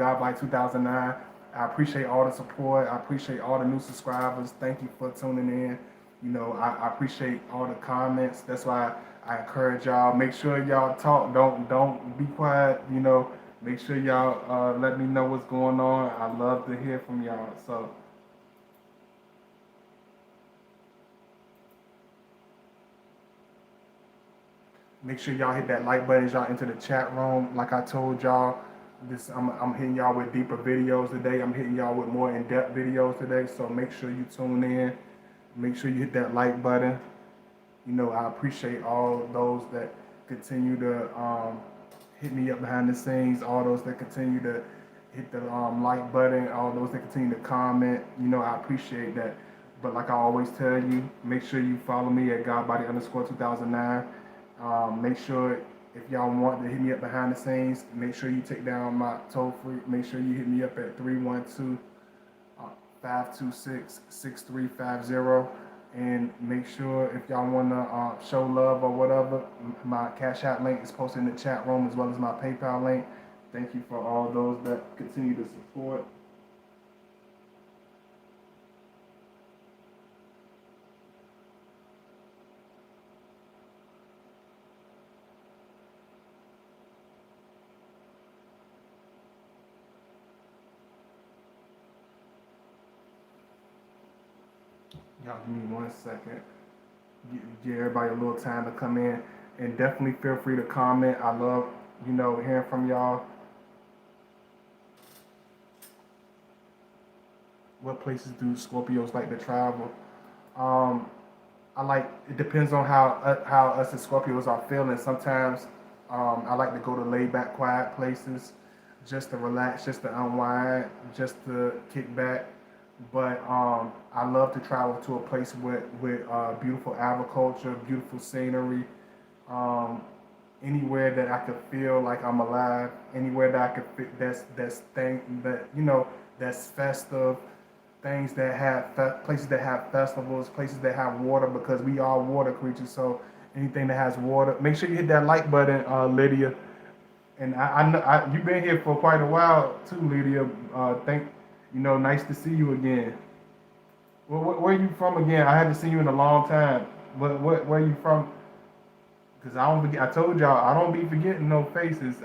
God by 2009. I appreciate all the support. I appreciate all the new subscribers. Thank you for tuning in. You know, I appreciate all the comments. That's why I encourage y'all. Make sure y'all talk. Don't be quiet. You know, make sure y'all let me know what's going on. I love to hear from y'all. So. Make sure y'all hit that like button as y'all enter the chat room. Like I told y'all, I'm hitting y'all with deeper videos today. I'm hitting y'all with more in-depth videos today. So make sure you tune in. Make sure you hit that like button. You know, I appreciate all those that continue to hit me up behind the scenes. All those that continue to hit the like button. All those that continue to comment. You know, I appreciate that. But like I always tell you, make sure you follow me at godbody_2009. Make sure if y'all want to hit me up behind the scenes, make sure you take down my toll free. Make sure you hit me up at 312-526-6350. And make sure if y'all want to show love or whatever, my Cash App link is posted in the chat room as well as my PayPal link. Thank you for all those that continue to support. Y'all give me 1 second. Give everybody a little time to come in. And definitely feel free to comment. I love, you know, hearing from y'all. What places do Scorpios like to travel? It depends on how us as Scorpios are feeling. Sometimes I like to go to laid back, quiet places just to relax, just to unwind, just to kick back. But I love to travel to a place with beautiful agriculture, beautiful scenery, anywhere that I could feel like I'm alive, anywhere that I could fit that's festive, things that have places that have festivals, places that have water because we are water creatures. So anything that has water, make sure you hit that like button, Lydia. And I know you've been here for quite a while too, Lydia. Nice to see you again. Where are you from again? I haven't seen you in a long time. Where are you from? Because I don't forget. I told y'all I don't be forgetting no faces.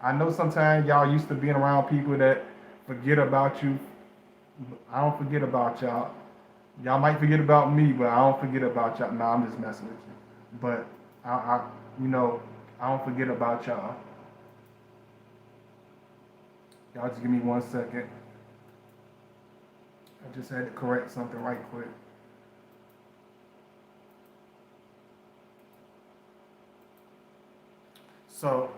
I know sometimes y'all used to being around people that forget about you. I don't forget about y'all. Y'all might forget about me, but I don't forget about y'all. Nah, I'm just messing with you. But I don't forget about y'all. Y'all just give me 1 second. I just had to correct something right quick. So,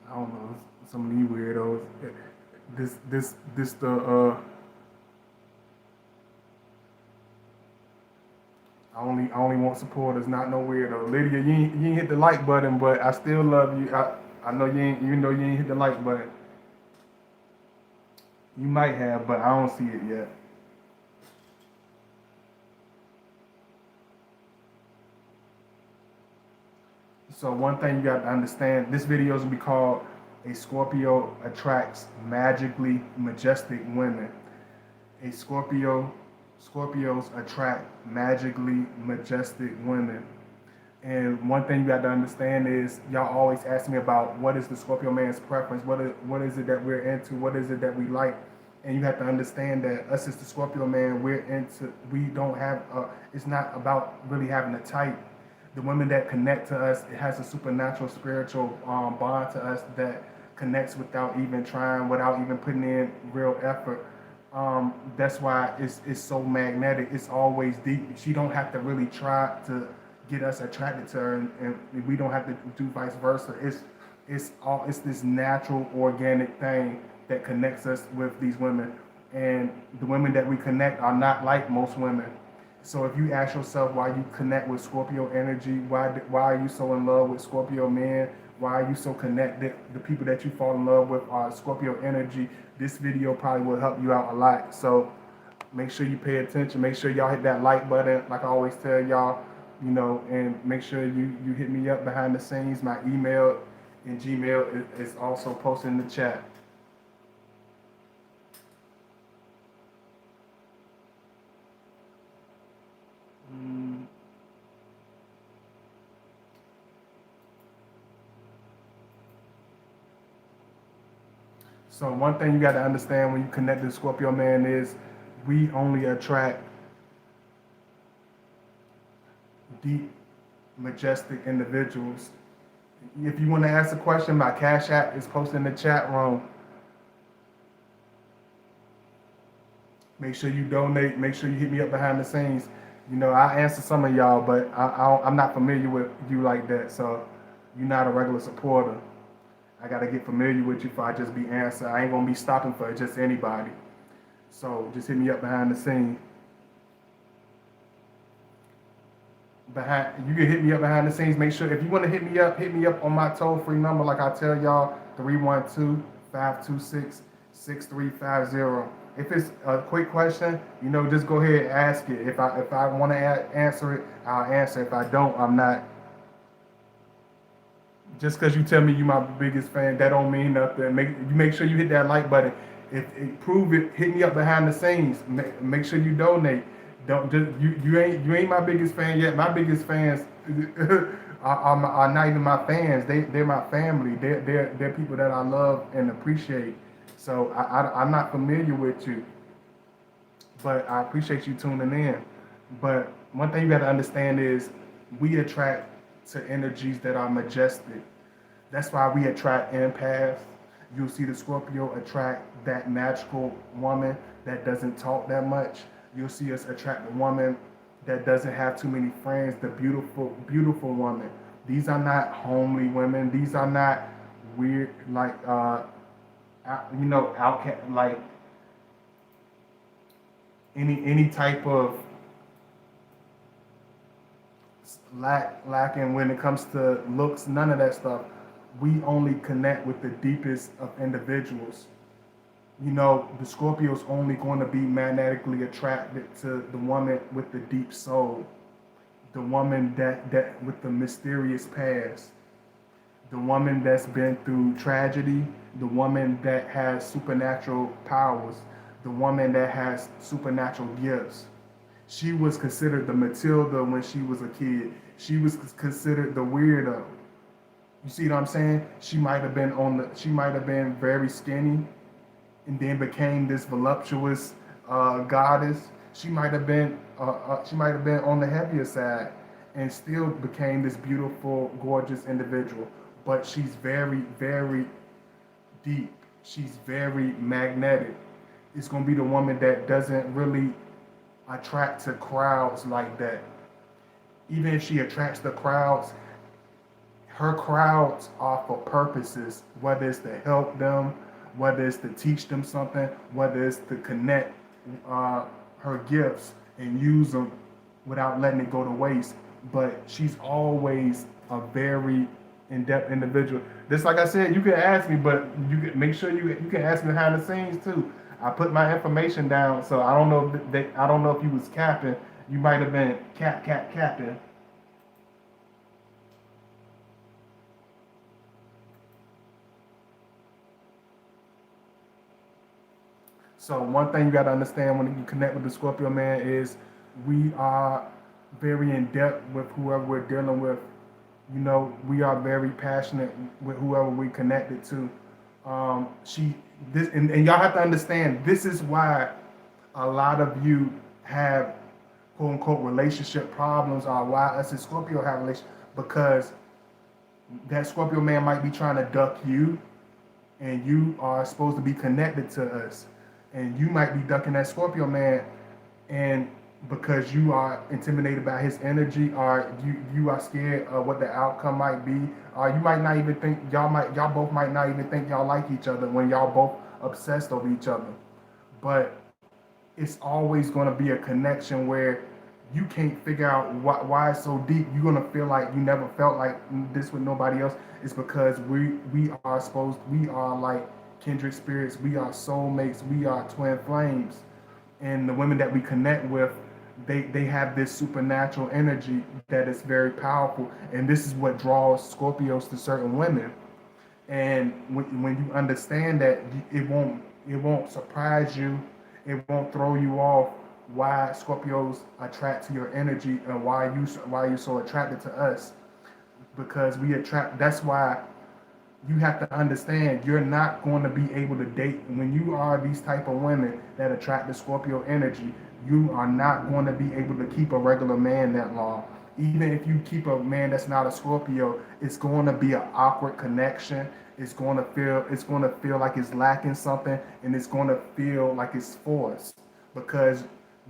I don't know, some of these weirdos. I only want supporters, not no weirdo. Lydia, you ain't hit the like button, but I still love you. I know you ain't, even though you ain't hit the like button. You might have, but I don't see it yet. So one thing you got to understand, this video is gonna be called "A Scorpio Attracts Magically Majestic Women." Scorpios attract magically majestic women. And one thing you got to understand is y'all always ask me about what is the Scorpio man's preference, what is it that we're into, what is it that we like. And you have to understand that us as the Scorpio man, we don't have, it's not about really having a type. The women that connect to us, it has a supernatural spiritual bond to us that connects without even trying, without even putting in real effort. That's why it's so magnetic. It's always deep. She don't have to really try to get us attracted to her, and we don't have to do vice versa. It's this natural, organic thing that connects us with these women, and the women that we connect are not like most women. So if you ask yourself why you connect with Scorpio energy, why are you so in love with Scorpio men? Why are you so connected? The people that you fall in love with are Scorpio energy. This video probably will help you out a lot. So Make sure you pay attention. Make sure y'all hit that like button, like I always tell y'all, and make sure you hit me up behind the scenes. My email and Gmail is also posted in the chat. Mm. So one thing you got to understand when you connect to Scorpio man is we only attract deep, majestic individuals. If you want to ask a question, my Cash App is posted in the chat room. Make sure you donate. Make sure you hit me up behind the scenes. I answer some of y'all, but I'm not familiar with you like that. So you're not a regular supporter. I got to get familiar with you before I just be answering. I ain't going to be stopping for just anybody. So just hit me up behind the scene. You can hit me up behind the scenes. Make sure if you want to hit me up on my toll-free number, like I tell y'all, 312-526-6350. If it's a quick question, just go ahead and ask it. If I want to answer it, I'll answer. If I don't, I'm not. Just because you tell me you my biggest fan, that don't mean nothing. Make sure you hit that like button. If prove it, hit me up behind the scenes. Make sure you donate. Don't just you ain't my biggest fan yet. My biggest fans are not even my fans. They're my family. They're people that I love and appreciate. So I'm not familiar with you, but I appreciate you tuning in. But one thing you got to understand is we attract to energies that are majestic. That's why we attract empaths. You'll see the Scorpio attract that magical woman that doesn't talk that much. You'll see us attract a woman that doesn't have too many friends, the beautiful, beautiful woman. These are not homely women. These are not weird, like, outcast, like any type of lacking when it comes to looks, none of that stuff. We only connect with the deepest of individuals. The Scorpio's only going to be magnetically attracted to the woman with the deep soul, the woman that with the mysterious past, the woman that's been through tragedy, the woman that has supernatural powers, the woman that has supernatural gifts. She was considered the Matilda when she was a kid. She was considered the weirdo. You see what I'm saying? She might have been very skinny and then became this voluptuous goddess. She might have been on the heavier side and still became this beautiful, gorgeous individual. But she's very, very deep. She's very magnetic. It's gonna be the woman that doesn't really attract to crowds like that. Even if she attracts the crowds, her crowds are for purposes, whether it's to help them, whether it's to teach them something, whether it's to connect her gifts and use them without letting it go to waste. But she's always a very in-depth individual. Just like I said, you can ask me, but you can make sure you can ask me behind the scenes too. I put my information down, so I don't know if you was capping. You might have been capping. So one thing you got to understand when you connect with the Scorpio man is we are very in depth with whoever we're dealing with. We are very passionate with whoever we connected to. And y'all have to understand, this is why a lot of you have quote unquote relationship problems, or why us as Scorpio have relationship, because that Scorpio man might be trying to duck you, and you are supposed to be connected to us, and you might be ducking that Scorpio man, and because you are intimidated by his energy, or you are scared of what the outcome might be, or you might not even think y'all both might not even think y'all like each other when y'all both obsessed over each other. But it's always going to be a connection where you can't figure out why it's so deep. You're going to feel like you never felt like this with nobody else. It's because we are like kindred spirits. We are soulmates. We are twin flames. and the women that we connect with, they have this supernatural energy that is very powerful, and this is what draws Scorpios to certain women. And when you understand that, it won't surprise you, it won't throw you off why Scorpios attract to your energy and why you're so attracted to us, because we attract. That's why you have to understand you're not going to be able to date when you are these type of women that attract the Scorpio energy. You are not going to be able to keep a regular man that long. Even if you keep a man that's not a Scorpio, it's going to be an awkward connection. It's going to feel like it's lacking something, and it's going to feel like it's forced, because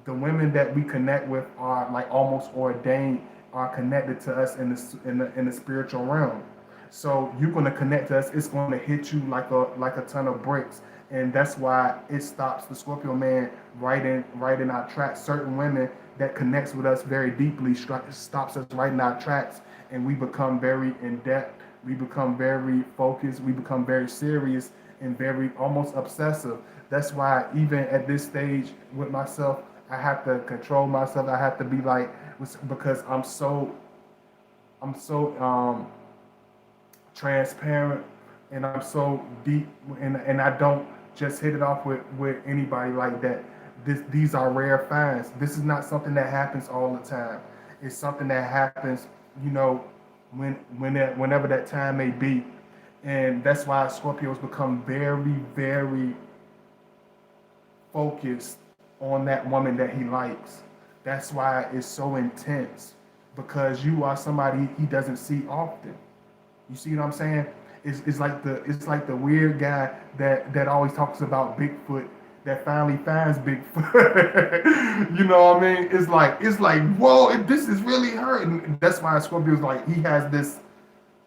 the women that we connect with are like almost ordained, are connected to us in the spiritual realm. So you're going to connect to us. It's going to hit you like a ton of bricks, and that's why it stops the Scorpio man right in our tracks. Certain women that connects with us very deeply stops us right in our tracks, and we become very in depth. We become very focused. We become very serious and very almost obsessive. That's why even at this stage with myself, I have to control myself. I have to be like, because I'm so transparent, and I'm so deep, and I don't just hit it off with anybody like that. These are rare finds. This is not something that happens all the time. It's something that happens, you know, whenever that time may be. And that's why Scorpios become very, very focused on that woman that he likes. That's why it's so intense, because you are somebody he doesn't see often. You see what I'm saying? It's like the weird guy that always talks about Bigfoot that finally finds Bigfoot. You know what I mean? It's like whoa, this is really hurting. That's why Scorpio's like he has this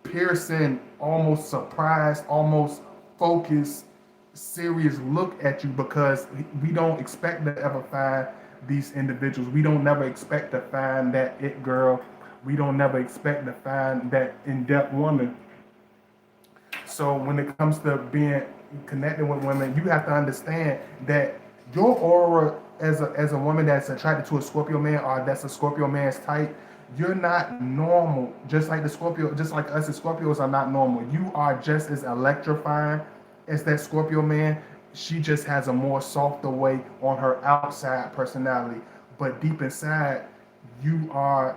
piercing, almost surprised, almost focused, serious look at you, because we don't expect to ever find these individuals. We don't never expect to find that it girl. We don't never expect to find that in-depth woman. So when it comes to being connected with women, you have to understand that your aura as a woman that's attracted to a Scorpio man, or that's a Scorpio man's type, you're not normal. Just like us as Scorpios are not normal. You are just as electrifying as that Scorpio man. She just has a more softer way on her outside personality, but deep inside, you are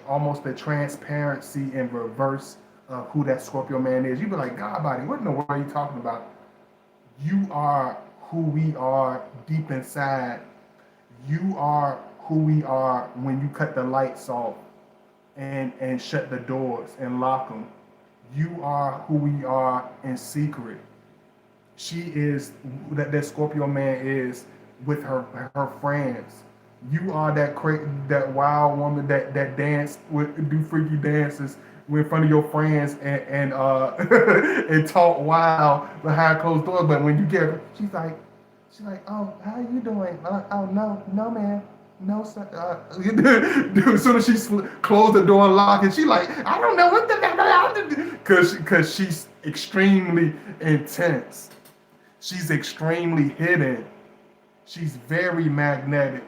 almost the transparency in reverse of who that Scorpio man is. You be like, God, body, what in the world are you talking about? You are who we are deep inside. You are who we are when you cut the lights off and shut the doors and lock them. You are who we are in secret. She is that Scorpio man is with her friends. You are that wild woman that dance do freaky dances in front of your friends and and talk wild behind closed doors. But when you get, she's like, oh, how are you doing? Oh, no, man. No, sir. As soon as she closed the door and locked it, she like, I don't know what the because she's extremely intense. She's extremely hidden. She's very magnetic.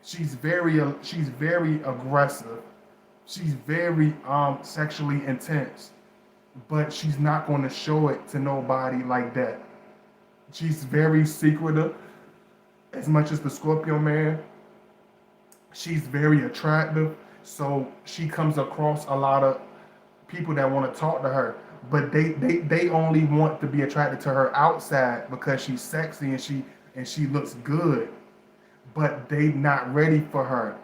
She's very aggressive. She's very sexually intense. But she's not going to show it to nobody like that. She's very secretive, as much as the Scorpio man. She's very attractive, so she comes across a lot of people that want to talk to her, but they only want to be attracted to her outside because she's sexy and she looks good, but they not ready for her.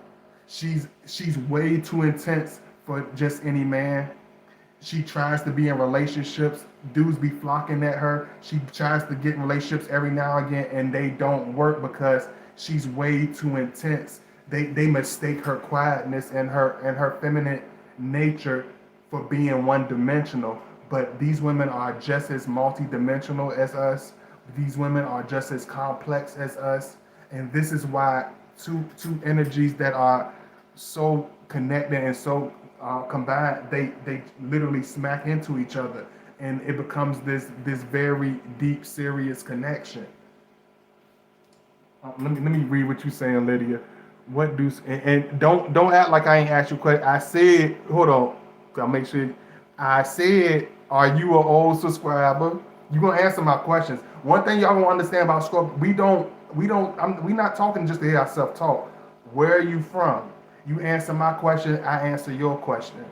She's way too intense for just any man. She tries to be in relationships. Dudes be flocking at her. She tries to get in relationships every now and again, and they don't work because she's way too intense. They mistake her quietness and her feminine nature for being one dimensional. But these women are just as multidimensional as us. These women are just as complex as us. And this is why two energies that are so connected and so combined, they literally smack into each other, and it becomes this very deep, serious connection. Let me read what you saying, Lydia. What do and don't act like I ain't asked you a question. I said, hold on, I'll make sure. I said, are you an old subscriber? You gonna answer my questions. One thing y'all gonna understand about Scorpio, we not talking just to hear ourselves talk. Where are you from? You answer my question, I answer your question.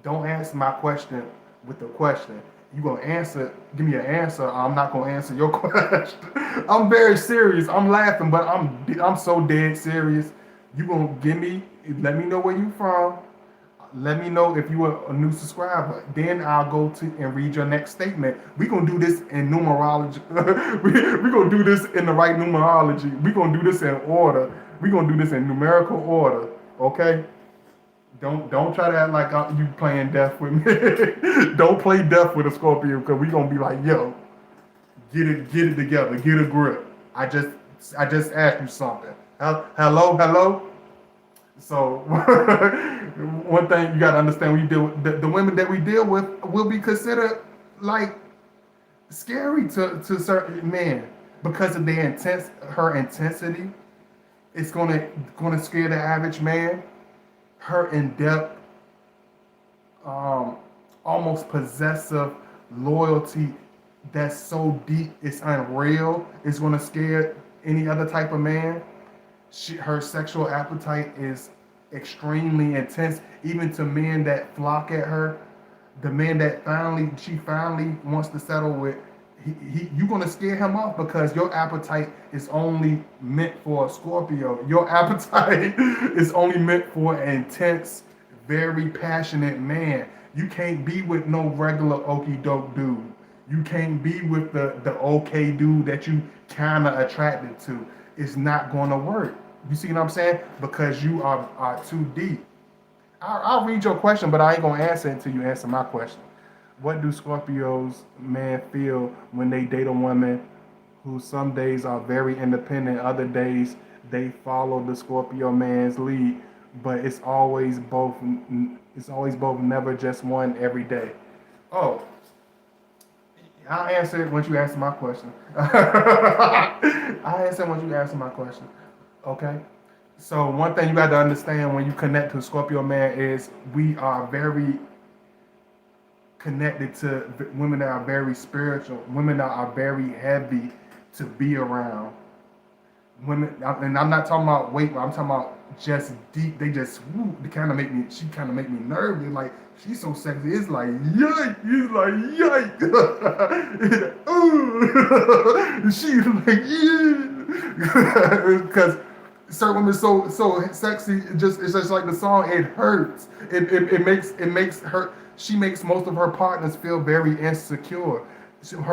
Don't answer my question with the question. You gonna answer, give me an answer. I'm not gonna answer your question. I'm very serious. I'm laughing, but I'm so dead serious. You gonna give me, let me know where you from. Let me know if you are a new subscriber. Then I'll go to and read your next statement. We gonna do this in numerology. we gonna do this in the right numerology. We gonna do this in order. We gonna do this in numerical order. Okay? Don't try to act like you playing death with me. Don't play death with a Scorpio because we gonna be like, yo, get it together, get a grip. I just asked you something. Hello. So one thing you gotta understand when you deal with the women that we deal with will be considered like scary to certain men because of their her intensity. It's gonna scare the average man. Her in-depth, almost possessive loyalty that's so deep it's unreal. It's gonna scare any other type of man. Her sexual appetite is extremely intense, even to men that flock at her. The man that she finally wants to settle with, you're gonna scare him off because your appetite is only meant for a Scorpio. Your appetite is only meant for an intense, very passionate man. You can't be with no regular okie doke dude. You can't be with the okay dude that you kinda attracted to. It's not gonna work. You see what I'm saying? Because you are too deep. I'll read your question, but I ain't gonna answer it until you answer my question. What do Scorpios men feel when they date a woman who some days are very independent, other days they follow the Scorpio man's lead, but it's always both. It's always both, never just one every day. Oh, I'll answer it once you answer my question. I'll answer it once you answer my question. Okay. So one thing you got to understand when you connect to a Scorpio man is we are very connected to women that are very spiritual, women that are very heavy to be around. Women, and I'm not talking about weight, I'm talking about just deep. They just woo, they kind of make me. She kind of make me nervous. Like she's so sexy. It's like yike. It's like yike. Ooh. She's like yeah. Because certain women so sexy. It's just like the song. It hurts. It makes her. She makes most of her partners feel very insecure.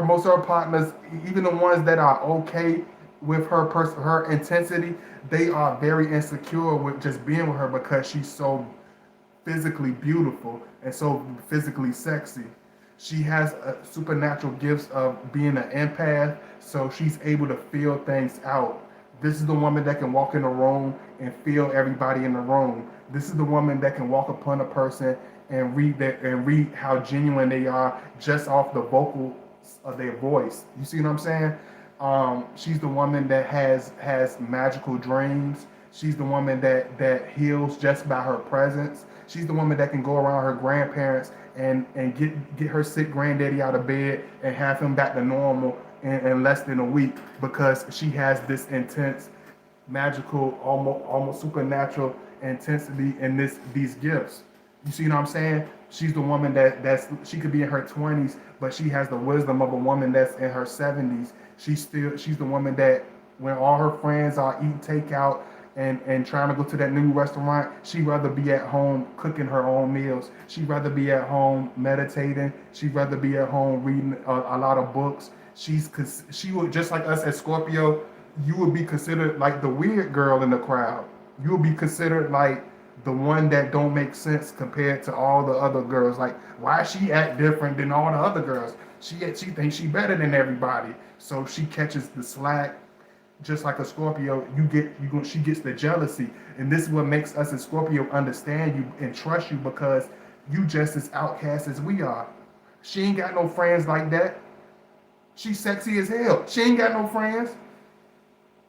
Most of her partners, even the ones that are okay with her intensity, they are very insecure with just being with her because she's so physically beautiful and so physically sexy. She has supernatural gifts of being an empath, so she's able to feel things out. This is the woman that can walk in a room and feel everybody in the room. This is the woman that can walk upon a person and read how genuine they are just off the vocal of their voice. You see what I'm saying? She's the woman that has magical dreams. She's the woman that heals just by her presence. She's the woman that can go around her grandparents and get her sick granddaddy out of bed and have him back to normal in less than a week because she has this intense, magical, almost supernatural intensity in these gifts. You see what I'm saying? She's the woman she could be in her 20s, but she has the wisdom of a woman that's in her 70s. She's the woman that when all her friends are eating takeout and trying to go to that new restaurant, she'd rather be at home cooking her own meals. She'd rather be at home meditating. She'd rather be at home reading a lot of books. She would, just like us as Scorpio, you would be considered like the weird girl in the crowd. You would be considered like the one that don't make sense compared to all the other girls. Like, why she act different than all the other girls? She thinks she better than everybody, so she catches the slack. Just like a Scorpio, she gets the jealousy, and this is what makes us as Scorpio understand you and trust you because you just as outcast as we are. She ain't got no friends like that. She's sexy as hell. She ain't got no friends.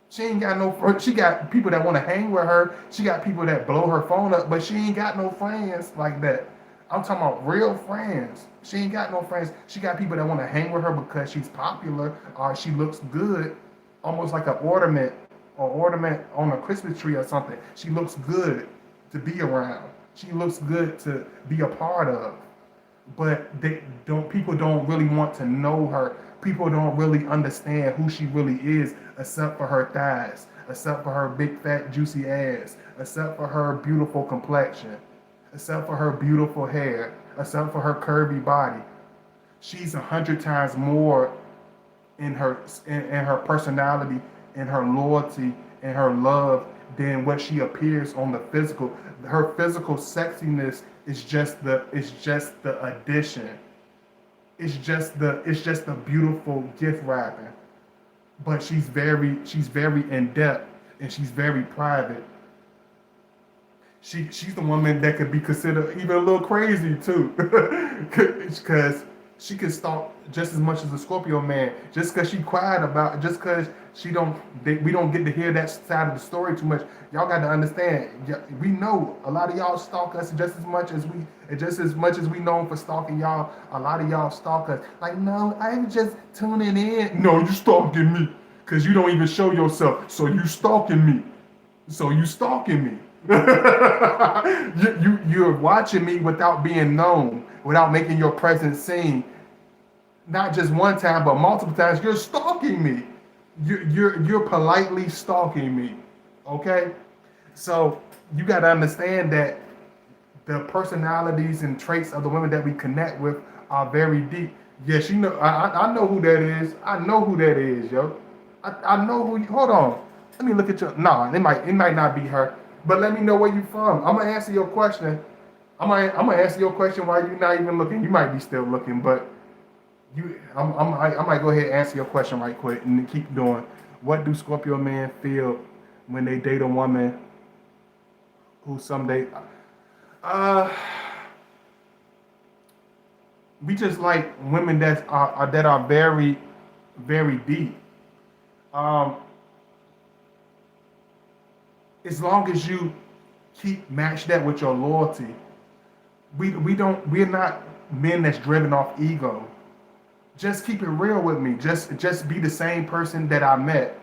She ain't got no. She got people that want to hang with her. She got people that blow her phone up, but she ain't got no friends like that. I'm talking about real friends. She ain't got no friends. She got people that want to hang with her because she's popular or she looks good, almost like an ornament or ornament on a Christmas tree or something. She looks good to be around. She looks good to be a part of. But they don't. People don't really want to know her. People don't really understand who she really is, except for her thighs, except for her big fat juicy ass, except for her beautiful complexion, except for her beautiful hair, except for her curvy body. She's 100 times more in her personality, in her loyalty, in her love than what she appears on the physical. Her physical sexiness is just the addition. It's just the beautiful gift wrapping. But she's very in depth and she's very private. She's the woman that could be considered even a little crazy too, because she can stalk just as much as a Scorpio man. Just because she quiet about it, just because we don't get to hear that side of the story too much. Y'all got to understand. We know a lot of y'all stalk us just as much as we known for stalking y'all. A lot of y'all stalk us. Like, no, I'm just tuning in. No, you stalking me, cause you don't even show yourself. So you stalking me. You're watching me without being known, without making your presence seen. Not just one time, but multiple times. You're stalking me. You're politely stalking me. Okay? So you got to understand that the personalities and traits of the women that we connect with are very deep. Yes, you know, I know who that is. I know who that is, yo. I know who. Hold on. Let me look at your. Nah, it might not be her. But let me know where you from. I'm gonna answer your question. I'm gonna answer your question while you're not even looking. You might be still looking, but I might go ahead and answer your question right quick and keep doing. What do Scorpio men feel when they date a woman who someday? We just like women that are very, very deep. As long as you match that with your loyalty, we're not men that's driven off ego. Just keep it real with me. Just be the same person that I met.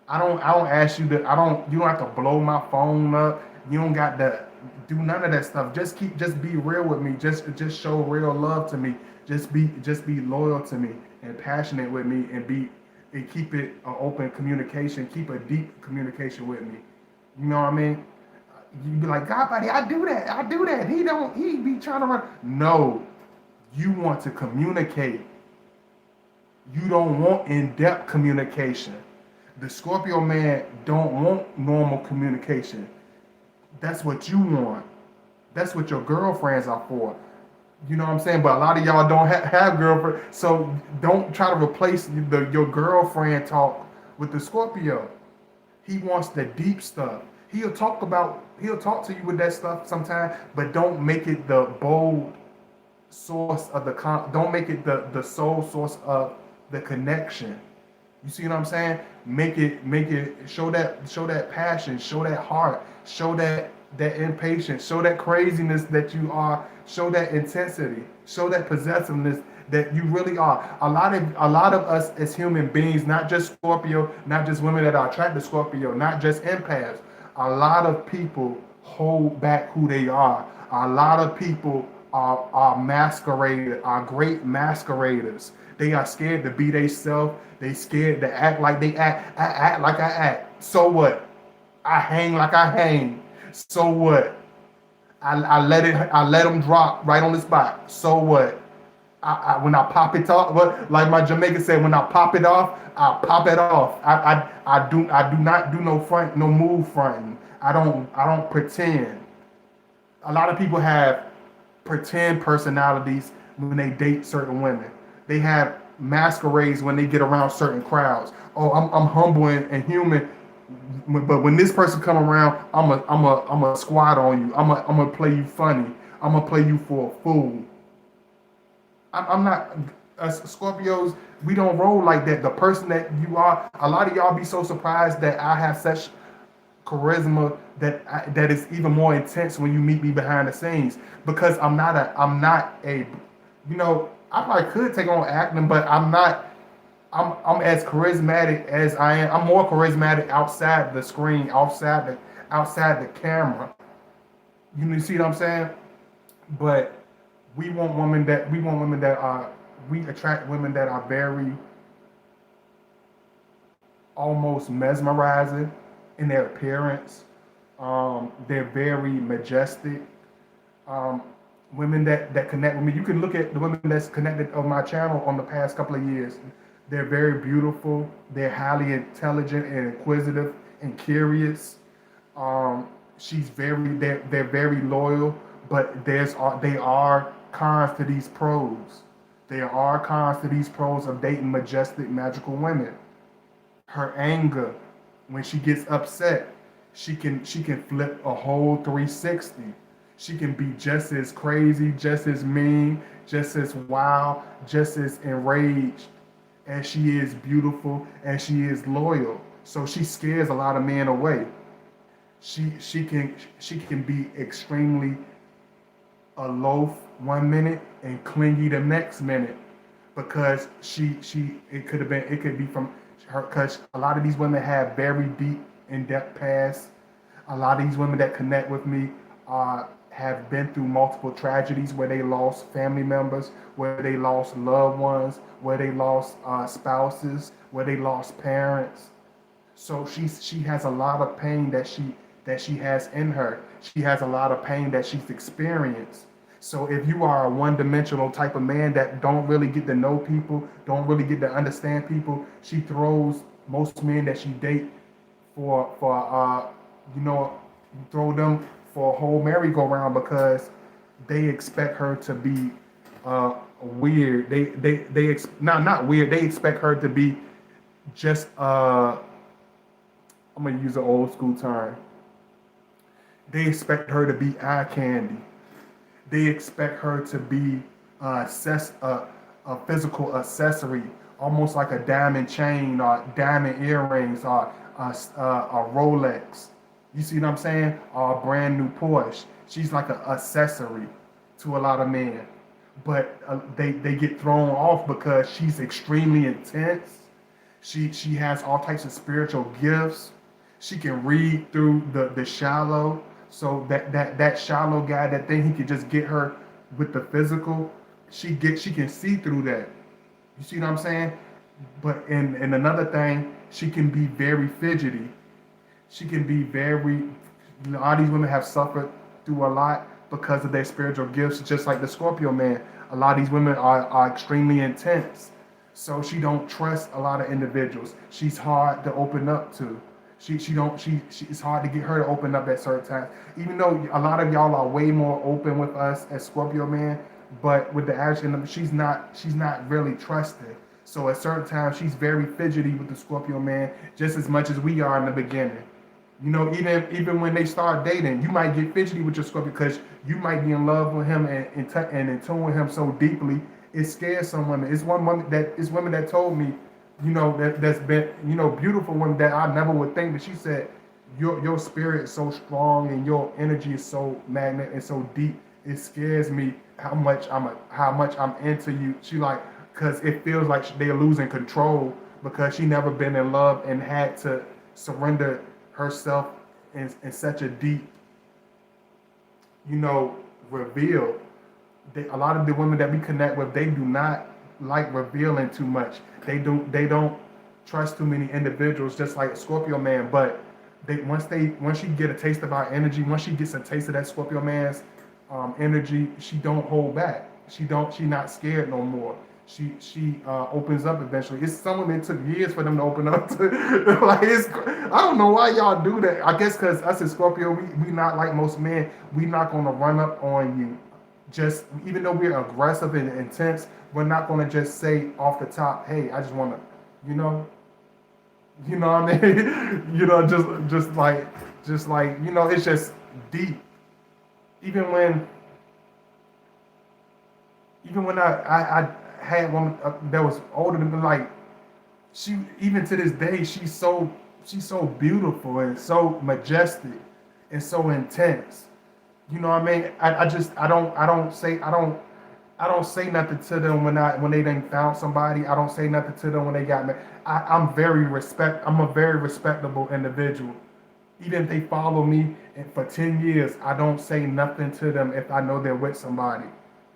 I don't ask you to. You don't have to blow my phone up. You don't got to do none of that stuff. Just be real with me. Just show real love to me. Just be loyal to me and passionate with me and keep it an open communication. Keep a deep communication with me. You know what I mean? You be like, God, buddy, I do that. He be trying to run. No, you want to communicate. You don't want in-depth communication. The Scorpio man don't want normal communication. That's what you want. That's what your girlfriends are for. You know what I'm saying? But a lot of y'all don't have girlfriends. So don't try to replace your girlfriend talk with the Scorpio. He wants the deep stuff. He'll talk to you with that stuff sometimes, but don't make it the bold source of don't make it the sole source of the connection. You see what I'm saying? Make it show that passion, show that heart, show that impatience, show that craziness that you are, show that intensity, show that possessiveness that you really are. A lot of us as human beings, not just Scorpio, not just women that are attracted to Scorpio, not just empaths. A lot of people hold back who they are. A lot of people are masqueraded, are great masqueraders. They are scared to be themselves. They scared to act like they act. I act like I act. So what? I hang like I hang. So what? I let them drop right on the spot. So what? When I pop it off, like my Jamaican said, when I pop it off, I pop it off. I do not do no move fronting. I don't pretend. A lot of people have pretend personalities when they date certain women. They have masquerades when they get around certain crowds. Oh, I'm humble and human, but when this person come around, I'm a squat on you. I'm gonna play you funny. I'm gonna play you for a fool. I'm not. us Scorpios, we don't roll like that. The person that you are, a lot of y'all be so surprised that I have such charisma that is even more intense when you meet me behind the scenes, because I'm not a I probably could take on acting, but I'm not. I'm as charismatic as I am. I'm more charismatic outside the screen, outside the camera. You see what I'm saying? But we attract women that are very almost mesmerizing in their appearance. They're very majestic. Um, Women that connect with me. You can look at the women that's connected on my channel on the past couple of years. They're very beautiful. They're highly intelligent and inquisitive and curious. They're very loyal, but they are cons to these pros. There are cons to these pros of dating majestic, magical women. Her anger, when she gets upset, she can flip a whole 360. She can be just as crazy, just as mean, just as wild, just as enraged as she is beautiful and she is loyal. So she scares a lot of men away. She can be extremely aloof 1 minute and clingy the next minute, because it could be from her, because a lot of these women have very deep, in-depth past. A lot of these women that connect with me have been through multiple tragedies where they lost family members, where they lost loved ones, where they lost spouses, where they lost parents. So she has a lot of pain that she has in her. She has a lot of pain that she's experienced. So if you are a one-dimensional type of man that don't really get to know people, don't really get to understand people, she throws most men that she date for throw them for a whole merry-go-round, because they expect her to be weird. Not weird. They expect her to be just I'm gonna use an old school term. They expect her to be eye candy. They expect her to be a physical accessory, almost like a diamond chain or diamond earrings or a Rolex. You see what I'm saying? Or a brand new Porsche. She's like an accessory to a lot of men. But they get thrown off because she's extremely intense. She has all types of spiritual gifts. She can read through the shallow. So that shallow guy that think he could just get her with the physical, she can see through that. You see what I'm saying? But and another thing, she can be very fidgety. She can be very, all these women have suffered through a lot because of their spiritual gifts, just like the Scorpio man. A lot of these women are extremely intense. So she don't trust a lot of individuals. She's hard to open up to. It's hard to get her to open up at certain times. Even though a lot of y'all are way more open with us as Scorpio man, but with the action, she's not really trusted. So at certain times, she's very fidgety with the Scorpio man, just as much as we are in the beginning. Even when they start dating, you might get fidgety with your Scorpio because you might be in love with him and in tune with him so deeply, it scares some women. It's women that told me, that's been, beautiful women that I never would think, but she said, your spirit is so strong and your energy is so magnetic and so deep, it scares me how much I'm into you. She like, because it feels like they're losing control because she never been in love and had to surrender herself in such a deep, reveal. A lot of the women that we connect with, they do not like revealing too much. They don't trust too many individuals, just like a Scorpio man. But once she get a taste of our energy, once she gets a taste of that Scorpio man's energy, she don't hold back. She not scared no more. She opens up eventually. It's some women, it took years for them to open up to. I don't know why y'all do that. I guess because us as Scorpio, we not like most men. We not gonna run up on you. Just even though we're aggressive and intense, we're not gonna just say off the top, "Hey, I just wanna," what I mean? Just like it's just deep. Even when I had a woman that was older than me. Like she, even to this day, she's so beautiful and so majestic and so intense. You know what I mean? I just I don't say nothing to them when they done found somebody. I don't say nothing to them when they got married. I'm a very respectable individual. Even if they follow me and for 10 years, I don't say nothing to them if I know they're with somebody.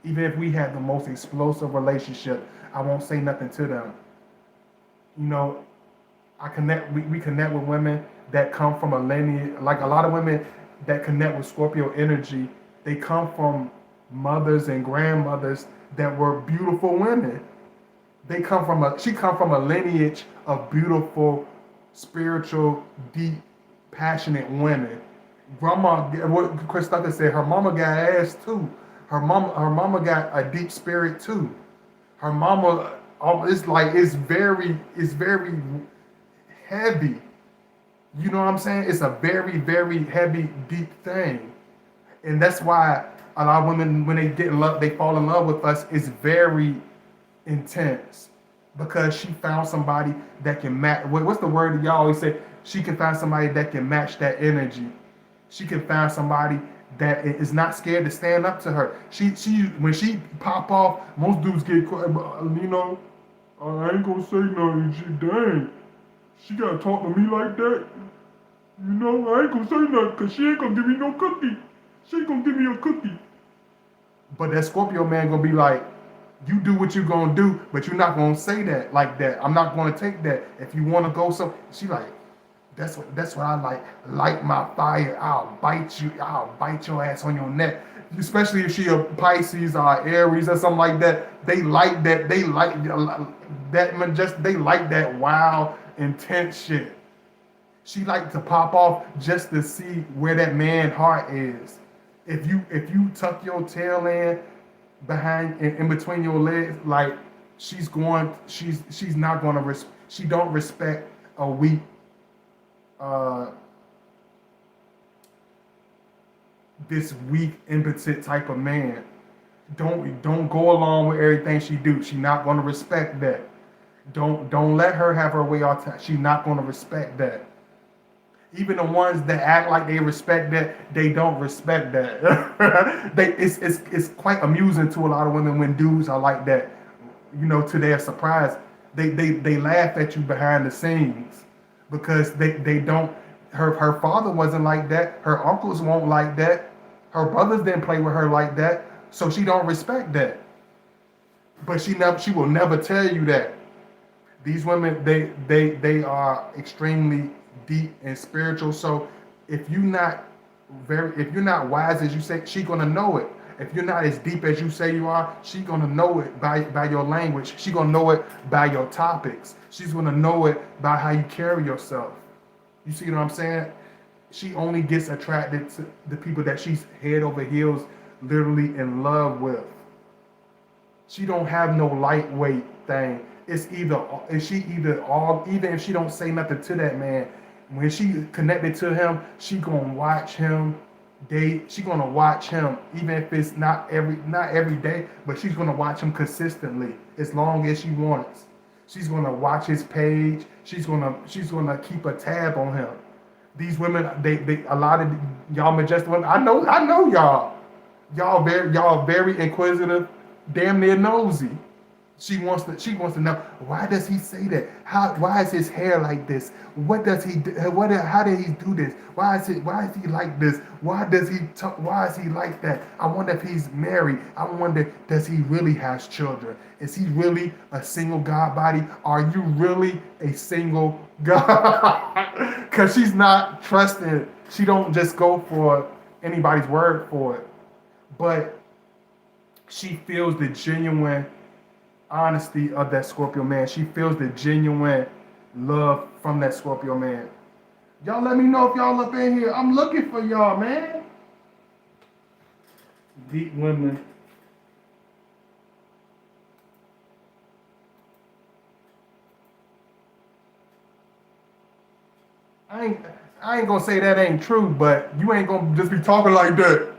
Even if we had the most explosive relationship, I won't say nothing to them. You know, we connect with women that come from a lineage, like a lot of women that connect with Scorpio energy, they come from mothers and grandmothers that were beautiful women. She come from a lineage of beautiful, spiritual, deep, passionate women. Grandma, what Chris Tucker said, her mama got ass too. Her mama got a deep spirit too. Her mama, it's very heavy. You know what I'm saying? It's a very, very heavy, deep thing. And that's why a lot of women, when they get in love, they fall in love with us, it's very intense. Because she found somebody that can match, what's the word that y'all always say? She can find somebody that can match that energy. She can find somebody that is not scared to stand up to her. She when she pop off, most dudes get quiet, but you know, I ain't gonna say nothing. Dang, she gotta talk to me like that. You know, I ain't gonna say nothing because she ain't gonna give me no cookie. She ain't gonna give me a cookie. But that Scorpio man gonna be like, you do what you gonna do, but you're not gonna say that like that. I'm not gonna take that. If you wanna go she like, that's what I like. Light my fire. I'll bite your ass on your neck. Especially if she a Pisces or Aries or something like that. They like that. They like that wild, intense shit. She like to pop off just to see where that man heart is. If you tuck your tail in behind in between your legs, like she's not gonna she don't respect a weak this weak impotent type of man. Don't go along with everything she do. She not gonna respect that. Don't let her have her way all the time. She not gonna respect that. Even the ones that act like they respect that, they don't respect that. It's quite amusing to a lot of women when dudes are like that. You know, to their surprise, they laugh at you behind the scenes because they don't. Her father wasn't like that. Her uncles won't like that. Her brothers didn't play with her like that, so she don't respect that. But she will never tell you that. These women, they are extremely deep and spiritual. So if you're not wise as you say, she gonna know it. If you're not as deep as you say you are, she gonna know it by your language. She gonna know it by your topics. She's gonna know it by how you carry yourself. You see what I'm saying? She only gets attracted to the people that she's head over heels, literally in love with. She don't have no lightweight thing. Even if she don't say nothing to that man, when she connected to him, she gonna watch him date. She gonna watch him, even if it's not every day, but she's gonna watch him consistently as long as she wants. She's gonna watch his page. She's gonna keep a tab on him. These women, a lot of y'all majestic women. I know y'all. Y'all very inquisitive, damn near nosy. She wants to know, why does he say that? Why is his hair like this? What does he do? How did he do this? Why is he like this? Why is he like that? I wonder if he's married. I wonder, does he really have children? Is he really a single God body? Are you really a single God? Because she's not trusted. She don't just go for anybody's word for it. But she feels the genuine honesty of that Scorpio man. She feels the genuine love from that Scorpio man. Y'all let me know if y'all up in here. I'm looking for y'all, man. Deep women. I ain't gonna say that ain't true, but you ain't gonna just be talking like that.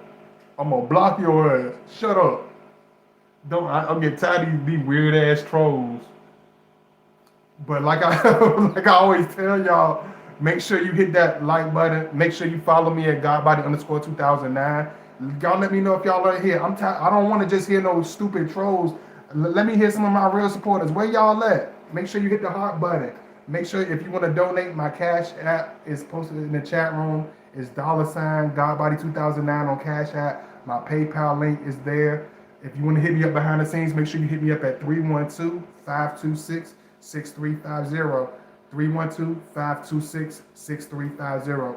I'm gonna block your ass. Shut up. I'm getting tired of these weird ass trolls. But like I like I always tell y'all, make sure you hit that like button. Make sure you follow me at Godbody_2009. Y'all let me know if y'all are here. I'm tired. I don't want to just hear no stupid trolls. Let me hear some of my real supporters. Where y'all at? Make sure you hit the heart button. Make sure if you want to donate, my Cash App is posted in the chat room. It's $ Godbody2009 on Cash App. My PayPal link is there. If you want to hit me up behind the scenes, make sure you hit me up at 312-526-6350. 312-526-6350.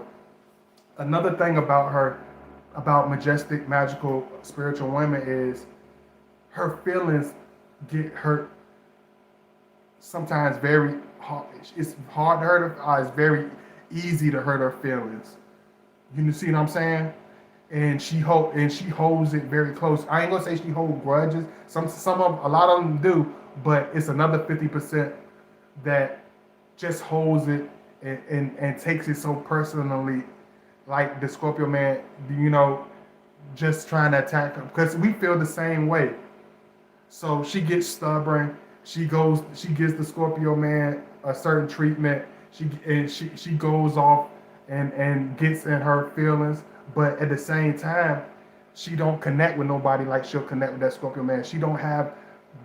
Another thing about her, about Majestic, Magical, Spiritual Women is her feelings get hurt sometimes very hard. It's hard to hurt her. It's very easy to hurt her feelings. You see what I'm saying? And she holds it very close. I ain't gonna say she holds grudges. A lot of them do, but it's another 50% that just holds it and takes it so personally, like the Scorpio man, just trying to attack him because we feel the same way. So she gets stubborn. She gives the Scorpio man a certain treatment. She goes off and gets in her feelings, but at the same time, she don't connect with nobody like she'll connect with that Scorpio man. She don't have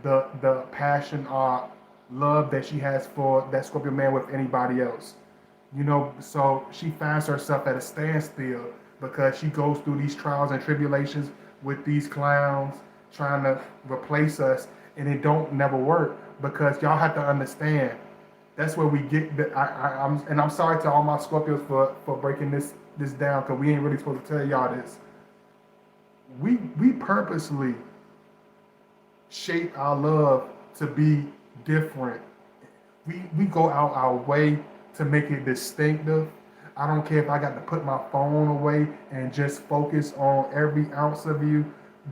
the passion or love that she has for that Scorpio man with anybody else. So she finds herself at a standstill because she goes through these trials and tribulations with these clowns trying to replace us, and it don't never work because y'all have to understand. That's where we get. I'm sorry to all my Scorpios for breaking this down because we ain't really supposed to tell y'all this. We purposely shape our love to be different. We go out our way to make it distinctive. I don't care if I got to put my phone away and just focus on every ounce of you,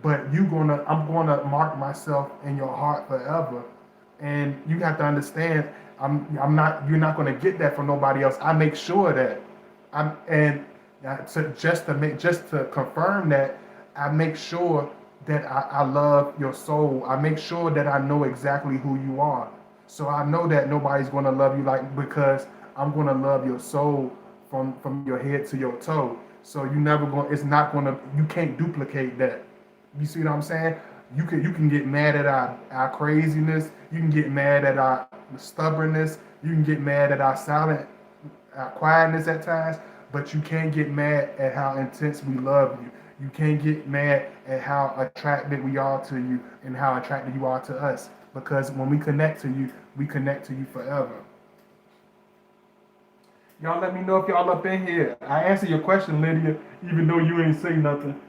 but I'm gonna mark myself in your heart forever. And you have to understand, you're not gonna get that from nobody else. I make sure that to confirm that, I make sure that I love your soul. I make sure that I know exactly who you are. So I know that nobody's gonna love you because I'm gonna love your soul from your head to your toe. So you can't duplicate that. You see what I'm saying? You can get mad at our craziness. You can get mad at our stubbornness. You can get mad at our quietness at times. But you can't get mad at how intense we love you. You can't get mad at how attracted we are to you and how attracted you are to us. Because when we connect to you, we connect to you forever. Y'all let me know if y'all up in here. I answer your question, Lydia, even though you ain't say nothing.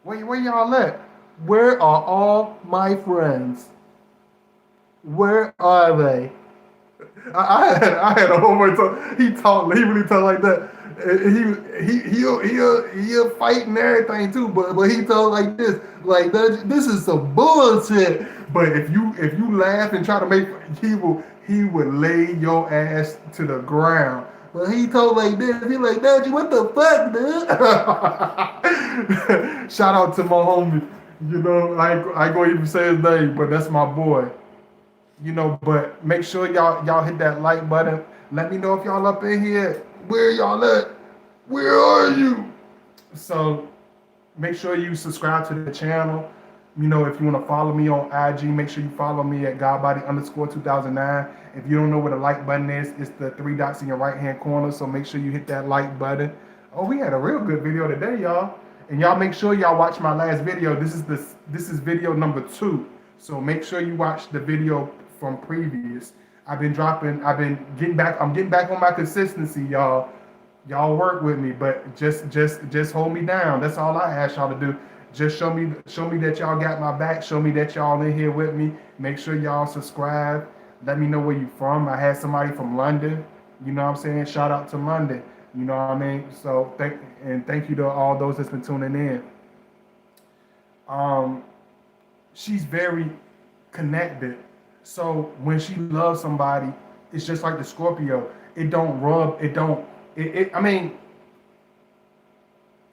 Where y'all at? Where are all my friends? Where are they? I had a whole bunch of. He really talked like that. He'll fight and everything too, but he talk like this, like that. This is some bullshit. But if you laugh and try to make, he would lay your ass to the ground. But he told like this. He like, Daddy, what the fuck, dude? Shout out to my homie. I go even say his name, but that's my boy. But make sure y'all hit that like button. Let me know if y'all up in here. Where y'all at? Where are you? So make sure you subscribe to the channel. If you want to follow me on IG, make sure you follow me at Godbody_2009. If you don't know what a like button is, it's the 3 dots in your right hand corner. So make sure you hit that like button. Oh, we had a real good video today, y'all. And y'all make sure y'all watch my last video. This is video number 2. So make sure you watch the video from previous. I'm getting back on my consistency, y'all. Y'all work with me, but just hold me down. That's all I ask y'all to do. Just show me that y'all got my back. Show me that y'all in here with me. Make sure y'all subscribe. Let me know where you from. I had somebody from London. You know what I'm saying? Shout out to London. You know what I mean? So thank you to all those that's been tuning in. She's very connected. So when she loves somebody, it's just like the Scorpio. It don't rub. I mean,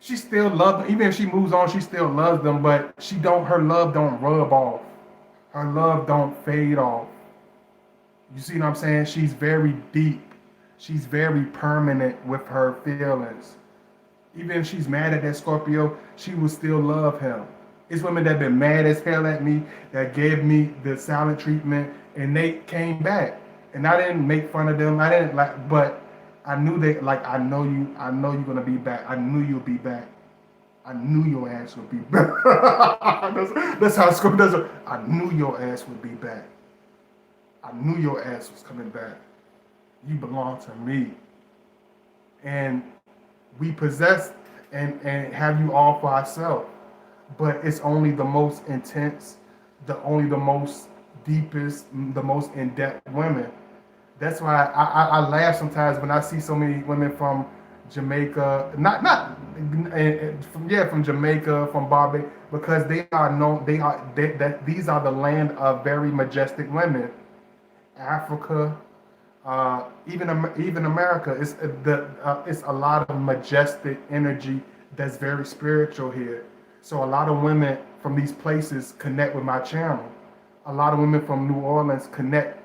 She still loves them. Even if she moves on, she still loves them, but her love don't rub off. Her love don't fade off. You see what I'm saying? She's very deep. She's very permanent with her feelings. Even if she's mad at that Scorpio, she will still love him. It's women that been mad as hell at me, that gave me the silent treatment, and they came back. And I didn't make fun of them. I didn't like, but I knew they like. I know you're gonna be back. I knew you'll be back. I knew your ass would be back. That's how Scorpio does it. I knew your ass would be back. I knew your ass was coming back. You belong to me. And we possess and have you all for ourselves. But it's only the most intense, the most deepest, the most in-depth women. That's why I laugh sometimes when I see so many women from Jamaica, from Jamaica, from Barbados, because they are known, that these are the land of very majestic women. Africa, even America, it's a lot of majestic energy that's very spiritual here. So a lot of women from these places connect with my channel. A lot of women from New Orleans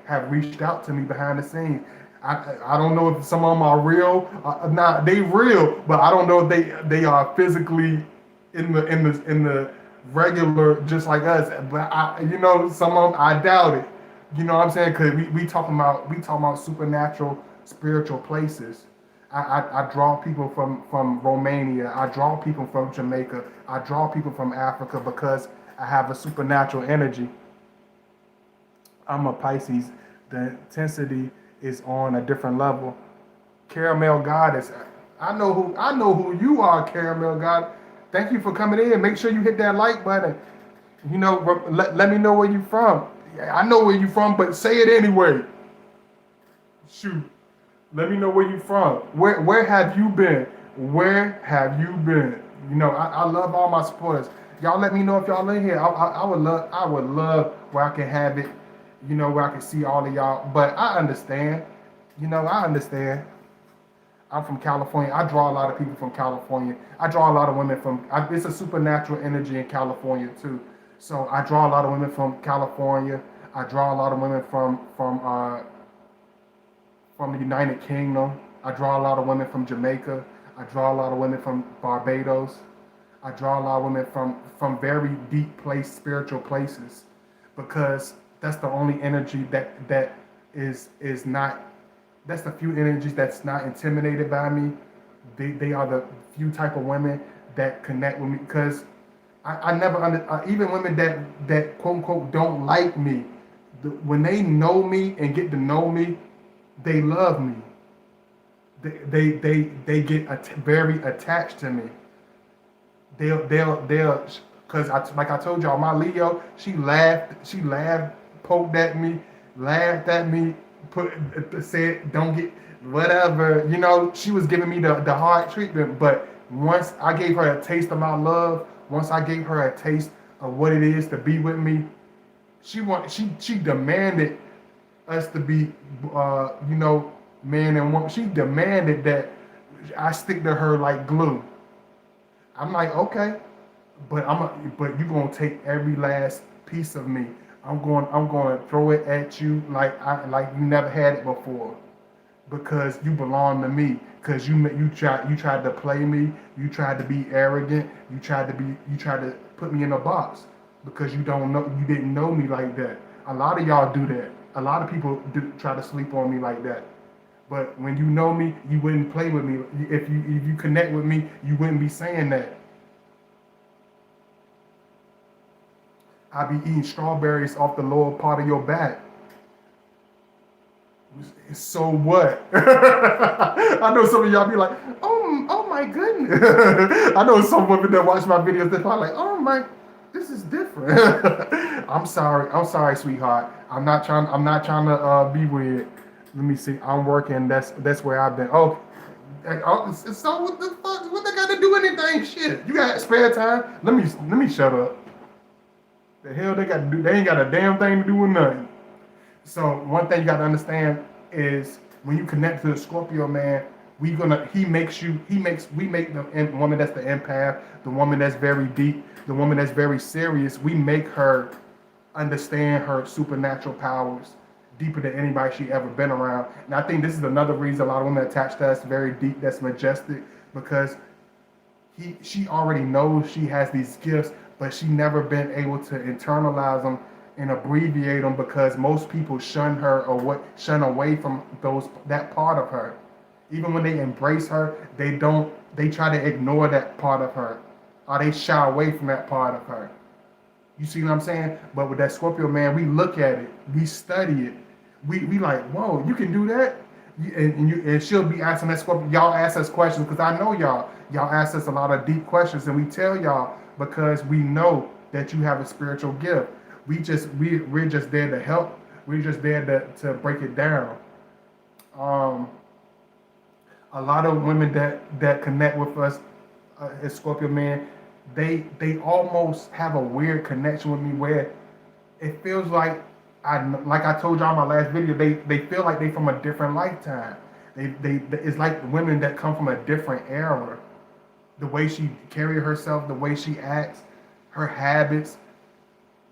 have reached out to me behind the scenes. I don't know if some of them are real. They real, but I don't know if they are physically in the regular just like us. But some of them I doubt it. You know what I'm saying? Because we talking about supernatural, spiritual places. I draw people from Romania. I draw people from Jamaica. I draw people from Africa because I have a supernatural energy. I'm a Pisces. The intensity is on a different level. Caramel Goddess. I know who you are, Caramel God. Thank you for coming in. Make sure you hit that like button. Let me know where you from. I know where you from, but say it anyway. Shoot. Let me know where you from. Where have you been? Where have you been? I love all my supporters. Y'all let me know if y'all in here. I would love where I can have it, where I can see all of y'all. But I understand. I understand. I'm from California. I draw a lot of people from California. I draw a lot of women it's a supernatural energy in California too. So I draw a lot of women from California. I draw a lot of women from the United Kingdom. I draw a lot of women from Jamaica. I draw a lot of women from Barbados. I draw a lot of women from very deep spiritual places, because that's the only energy that is not. That's the few energies that's not intimidated by me. They are the few type of women that connect with me, because I never even women that quote unquote don't like me. When they know me and get to know me, they love me. They get very attached to me. They'll because like I told y'all, my Leo, she laughed, poked at me, laughed at me, said don't get whatever. She was giving me the hard treatment, but once I gave her a taste of my love, once I gave her a taste of what it is to be with me, she demanded us to be man and woman. She demanded that I stick to her like glue. I'm like, okay, but you gonna take every last piece of me. I'm going to throw it at you like you never had it before, because you belong to me. Because you tried to play me. You tried to be arrogant. You tried to put me in a box because you didn't know me like that. A lot of y'all do that. A lot of people try to sleep on me like that. But when you know me, you wouldn't play with me. If you connect with me, you wouldn't be saying that. I be eating strawberries off the lower part of your back. So what? I know some of y'all be like, oh my goodness. I know some women that watch my videos that are like, oh my, this is different. I'm sorry, sweetheart. I'm not trying to be weird. Let me see. I'm working. That's where I've been. So what the fuck? What they got to do anything? Shit. You got spare time? Let me shut up. The hell they got to do? They ain't got a damn thing to do with nothing. So one thing you got to understand is when you connect to the Scorpio man, We make the woman that's the empath, the woman that's very deep, the woman that's very serious. We make her understand her supernatural powers deeper than anybody she ever been around. And I think this is another reason a lot of women attach to us very deep. That's Majestic, because she already knows she has these gifts, but she never been able to internalize them and abbreviate them, because most people shun her or shun away from that part of her. Even when they embrace her, they try to ignore that part of her, or they shy away from that part of her. You see what I'm saying? But with that Scorpio man, we look at it, we study it, we like, whoa, you can do that? And she'll be asking that Scorpio, y'all ask us questions, because I know y'all ask us a lot of deep questions, and we tell y'all because we know that you have a spiritual gift. We're just there to help. We're just there to break it down. A lot of women that connect with us as Scorpio man, they almost have a weird connection with me where it feels like I told y'all in my last video, they feel like they from a different lifetime. It's like women that come from a different era. The way she carry herself, the way she acts, her habits.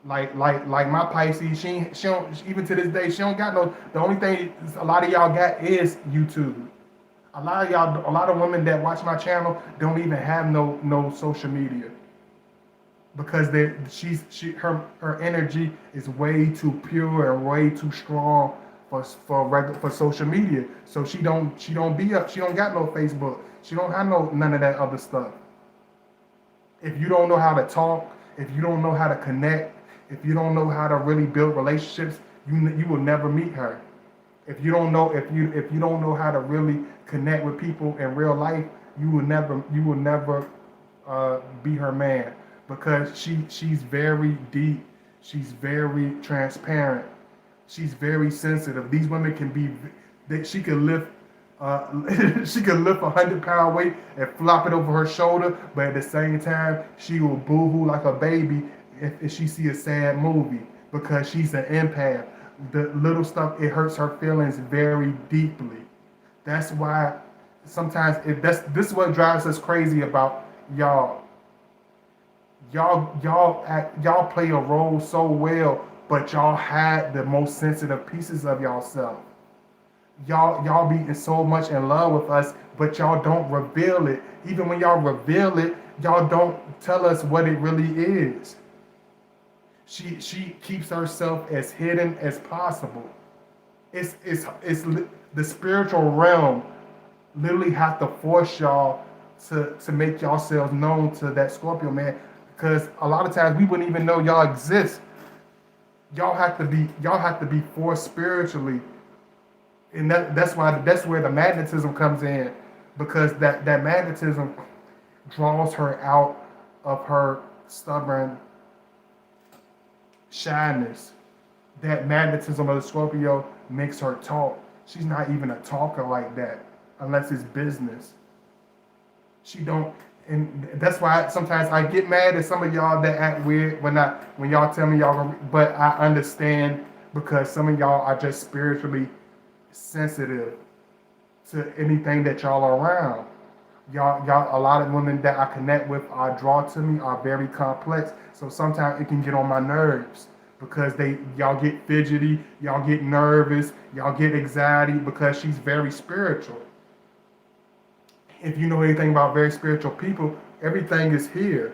Like my Pisces, she don't, even to this day, she don't got no. The only thing a lot of y'all got is YouTube. A lot of women that watch my channel don't even have no social media, because her energy is way too pure and way too strong for social media. So she don't got no Facebook. She don't have none of that other stuff. If you don't know how to talk, if you don't know how to connect, if you don't know how to really build relationships, you will never meet her. If you don't know how to really connect with people in real life, you will never be her man, because she's very deep, she's very transparent, she's very sensitive. These women can be that she can lift she can lift 100-pound weight and flop it over her shoulder, but at the same time she will boo-hoo like a baby if she see a sad movie, because she's an empath. The little stuff, it hurts her feelings very deeply. That's why sometimes this is what drives us crazy about y'all. Y'all play a role so well, but y'all hide the most sensitive pieces of y'allself. Y'all be so much in love with us, but y'all don't reveal it. Even when y'all reveal it, y'all don't tell us what it really is. She keeps herself as hidden as possible. It's the spiritual realm literally have to force y'all to make yourselves known to that Scorpio man, because a lot of times we wouldn't even know y'all exist. Y'all have to be forced spiritually, and that's where the magnetism comes in, because that magnetism draws her out of her stubborn shyness. That magnetism of the Scorpio makes her talk. She's not even a talker like that unless it's business. She don't, and that's why sometimes I get mad at some of y'all that act weird when y'all tell me y'all, but I understand, because some of y'all are just spiritually sensitive to anything that y'all are around. Y'all, a lot of women that I connect with are drawn to me are very complex. So sometimes it can get on my nerves, because y'all get fidgety, y'all get nervous, y'all get anxiety, because she's very spiritual. If you know anything about very spiritual people, everything is here.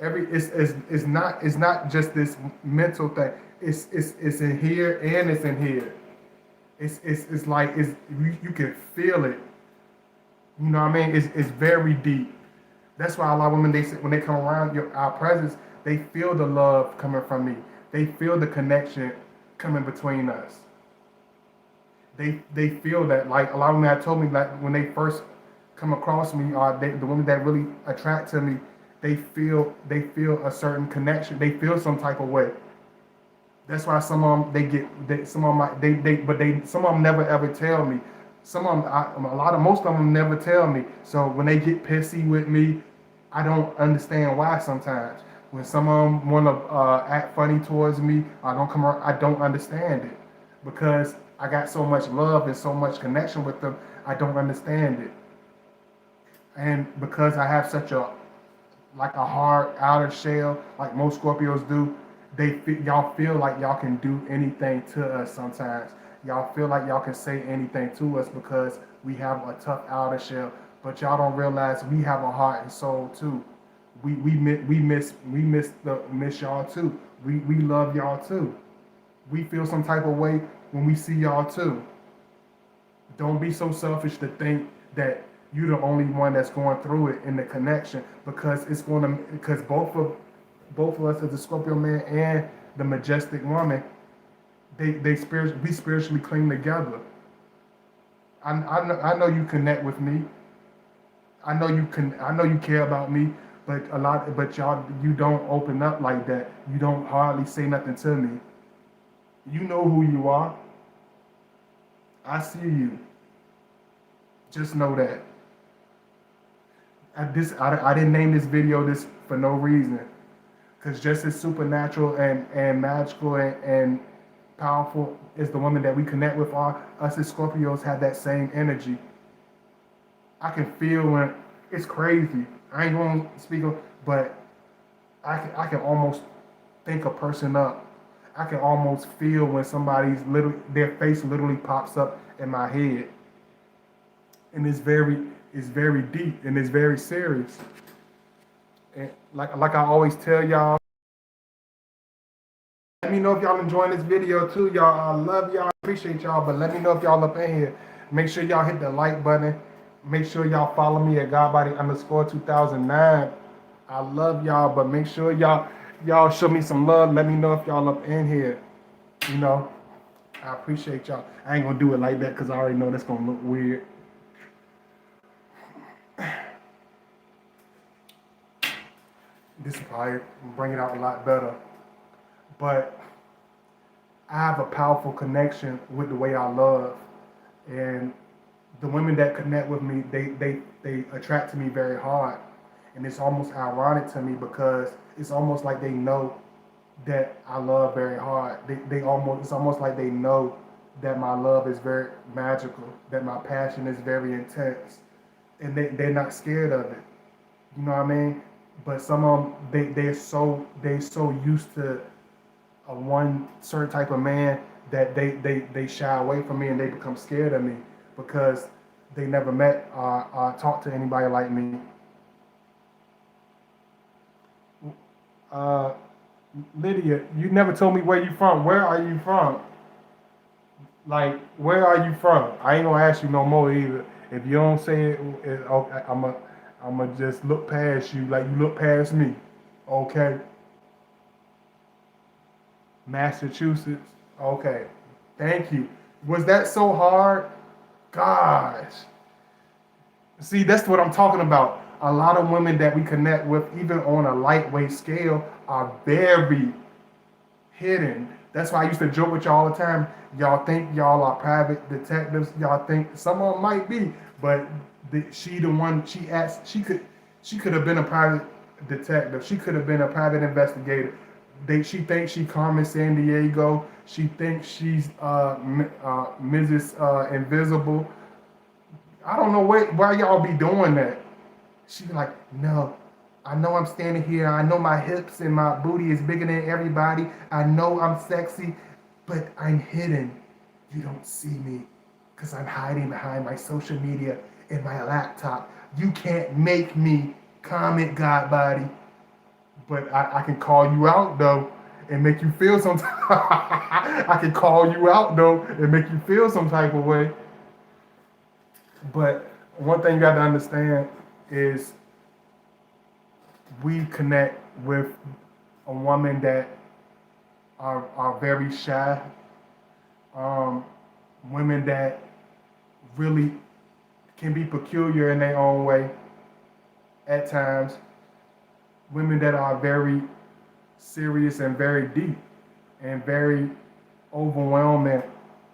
It's not just this mental thing. It's in here and it's in here. It's like you can feel it. You know what I mean? It's very deep. That's why a lot of women, when they come around our presence, they feel the love coming from me. They feel the connection coming between us. They feel that. Like a lot of women have told me, like when they first come across me, the women that really attract to me, they feel a certain connection. They feel some type of way. That's why some of them some of them never ever tell me. Most of them never tell me. So when they get pissy with me, I don't understand why sometimes. When some of them want to act funny towards me, I don't understand it, because I got so much love and so much connection with them. I don't understand it. And because I have such a hard outer shell, like most Scorpios do, y'all feel like y'all can do anything to us sometimes. Y'all feel like y'all can say anything to us because we have a tough outer shell, but y'all don't realize we have a heart and soul too. We miss y'all too. We love y'all too. We feel some type of way when we see y'all too. Don't be so selfish to think that you're the only one that's going through it in the connection, because both of us as the Scorpio man and the majestic woman, we spiritually cling together. I know you connect with me. I know you care about me, but y'all, you don't open up like that. You don't hardly say nothing to me. You know who you are. I see you. Just know that. I didn't name this video this for no reason. Because just as supernatural and magical and powerful as the woman that we connect with are, us as Scorpios have that same energy. I can feel when it's crazy. I ain't going to speak of, but I can almost think a person up. I can almost feel when their face literally pops up in my head. And it's very deep and it's very serious. And like I always tell y'all, let me know if y'all enjoying this video too, y'all. I love y'all, appreciate y'all, but let me know if y'all up in here. Make sure y'all hit the like button. Make sure y'all follow me at Godbody_2009. I love y'all, but make sure y'all show me some love. Let me know if y'all up in here. You know, I appreciate y'all. I ain't gonna do it like that because I already know that's gonna look weird. This will probably bring it out a lot better. But I have a powerful connection with the way I love. And the women that connect with me, they attract to me very hard. And it's almost ironic to me because it's almost like they know that I love very hard. It's almost like they know that my love is very magical, that my passion is very intense. And they're not scared of it. You know what I mean? But some of them, they're so used to a one certain type of man that they shy away from me and they become scared of me because they never met or talked to anybody like me. Lydia, you never told me where you from. Where are you from? Like, where are you from? I ain't gonna ask you no more either. If you don't say it, okay, I'ma just look past you like you look past me. Okay. Massachusetts. Okay. Thank you. Was that so hard? Gosh. See, that's what I'm talking about. A lot of women that we connect with, even on a lightweight scale, are very hidden. That's why I used to joke with y'all all the time. Y'all think y'all are private detectives. Y'all think some of them might be, but she could have been a private detective. She could have been a private investigator. She thinks she Carmen Sandiego. She thinks she's Mrs. Invisible. I don't know why y'all be doing that. She be like, no, I know I'm standing here. I know my hips and my booty is bigger than everybody. I know I'm sexy, but I'm hidden. You don't see me because I'm hiding behind my social media and my laptop. You can't make me comment God body. But I can call you out though and make you feel some I can call you out though and make you feel some type of way. But one thing you got to understand is we connect with a woman that are very shy, women that really can be peculiar in their own way at times, women that are very serious and very deep and very overwhelming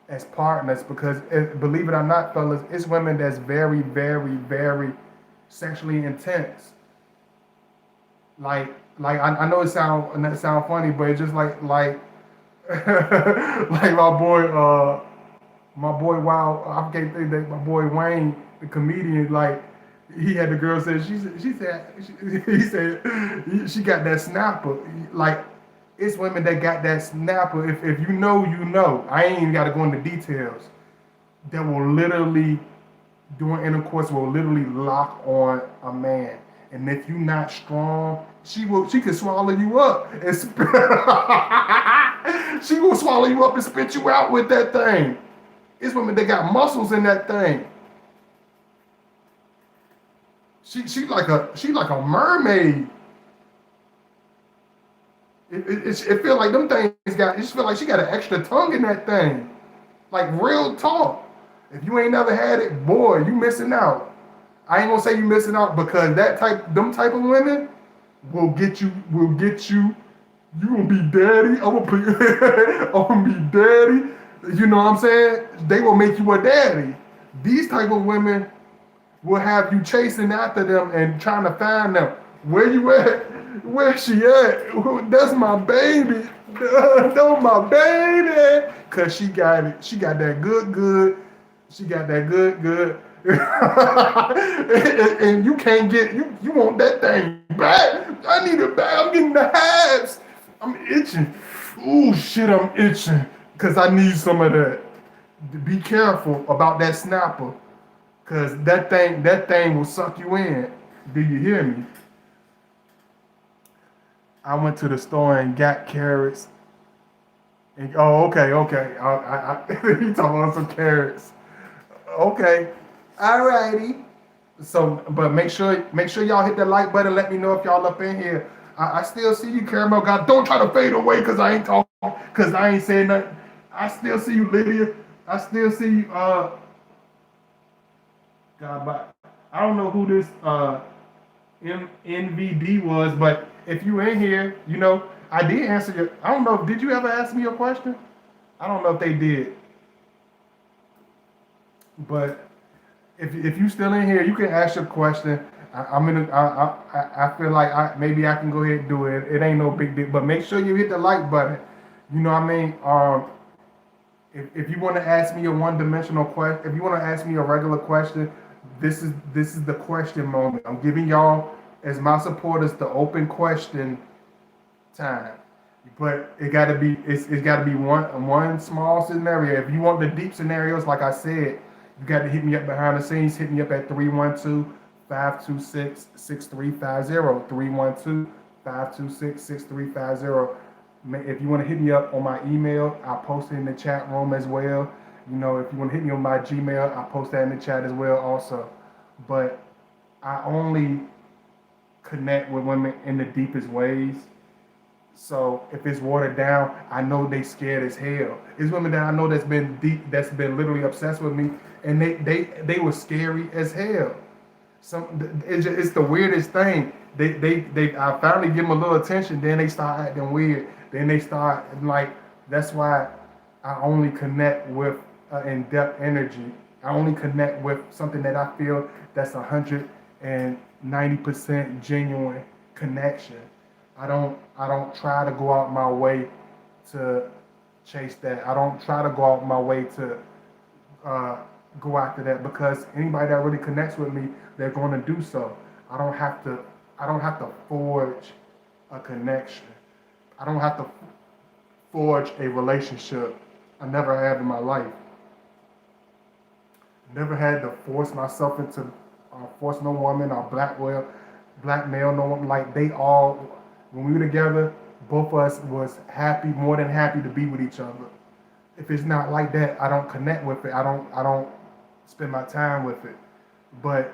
as partners, because believe it or not, fellas, it's women that's very, very, very sexually intense. Like I know it sound funny, but it's just like like my boy My boy, wow, I can't think that my boy Wayne, the comedian, like he had the girl say he said she got that snapper. Like it's women that got that snapper. If you know, you know. I ain't even got to go into details. That will literally doing intercourse will literally lock on a man. And if you're not strong, she can swallow you up and spit. She will swallow you up and spit you out with that thing. It's women that got muscles in that thing. She like a mermaid. It feel like them things got. It just feel like she got an extra tongue in that thing. Like real talk. If you ain't never had it, boy, you missing out. I ain't gonna say you missing out because them type of women will get you. You gonna be daddy. I'm gonna be daddy. You know what I'm saying? They will make you a daddy. These type of women will have you chasing after them and trying to find them. Where you at? Where she at? That's my baby. That's my baby. Cause she got it. She got that good. She got that good. and you can't get you want that thing back. I need it back. I'm getting the halves. I'm itching. Ooh shit, I'm itching. Cause I need some of that. Be careful about that snapper. Cause that thing will suck you in. Do you hear me? I went to the store and got carrots. And, oh, okay. He talking about some carrots. Okay, alrighty. So, but make sure y'all hit the like button. Let me know if y'all up in here. I still see you, Caramel God. Don't try to fade away because I ain't talking. Because I ain't saying nothing. I still see you, Lydia. I still see you. God, but I don't know who this NVD was, but if you in here, you know I did answer your. I don't know. Did you ever ask me a question? I don't know if they did. But if you still in here, you can ask your question. I feel like maybe I can go ahead and do it. It ain't no big deal. But make sure you hit the like button. You know what I mean? If you want to ask me a one-dimensional question, if you want to ask me a regular question, this is the question moment. I'm giving y'all as my supporters the open question time. But it gotta be one small scenario. If you want the deep scenarios, like I said, you got to hit me up behind the scenes. Hit me up at 312-526-6350. 312-526-6350. If you want to hit me up on my email, I'll post it in the chat room as well. You know, if you want to hit me on my Gmail, I'll post that in the chat as well also. But I only connect with women in the deepest ways. So if it's watered down, I know they scared as hell. It's women that I know that's been literally obsessed with me, and they were scary as hell. It's the weirdest thing. I finally give them a little attention, then they start acting weird. Then they start like that's why I only connect with in-depth energy. I only connect with something that I feel that's 190% genuine connection. I don't try to go out my way to chase that. I don't try to go out my way to go after that because anybody that really connects with me, they're going to do so. I don't have to forge a connection. I don't have to forge a relationship. I never have in my life. Never had to force myself into force no woman or blackmail no one. Like they all, when we were together, both of us was happy, more than happy to be with each other. If it's not like that, I don't connect with it. I don't spend my time with it. But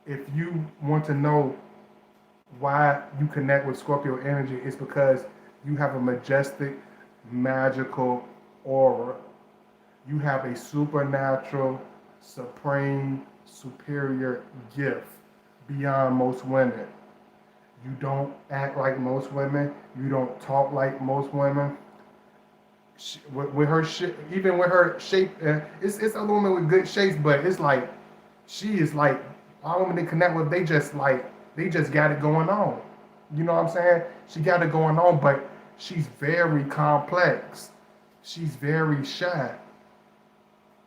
if you want to know why you connect with Scorpio energy, it's because you have a majestic, magical aura. You have a supernatural, supreme, superior gift beyond most women. You don't act like most women. You don't talk like most women. With her even with her shape, it's other women with good shapes, but it's like she is like all women they connect with. They just got it going on. You know what I'm saying? She got it going on, but she's very complex. She's very shy.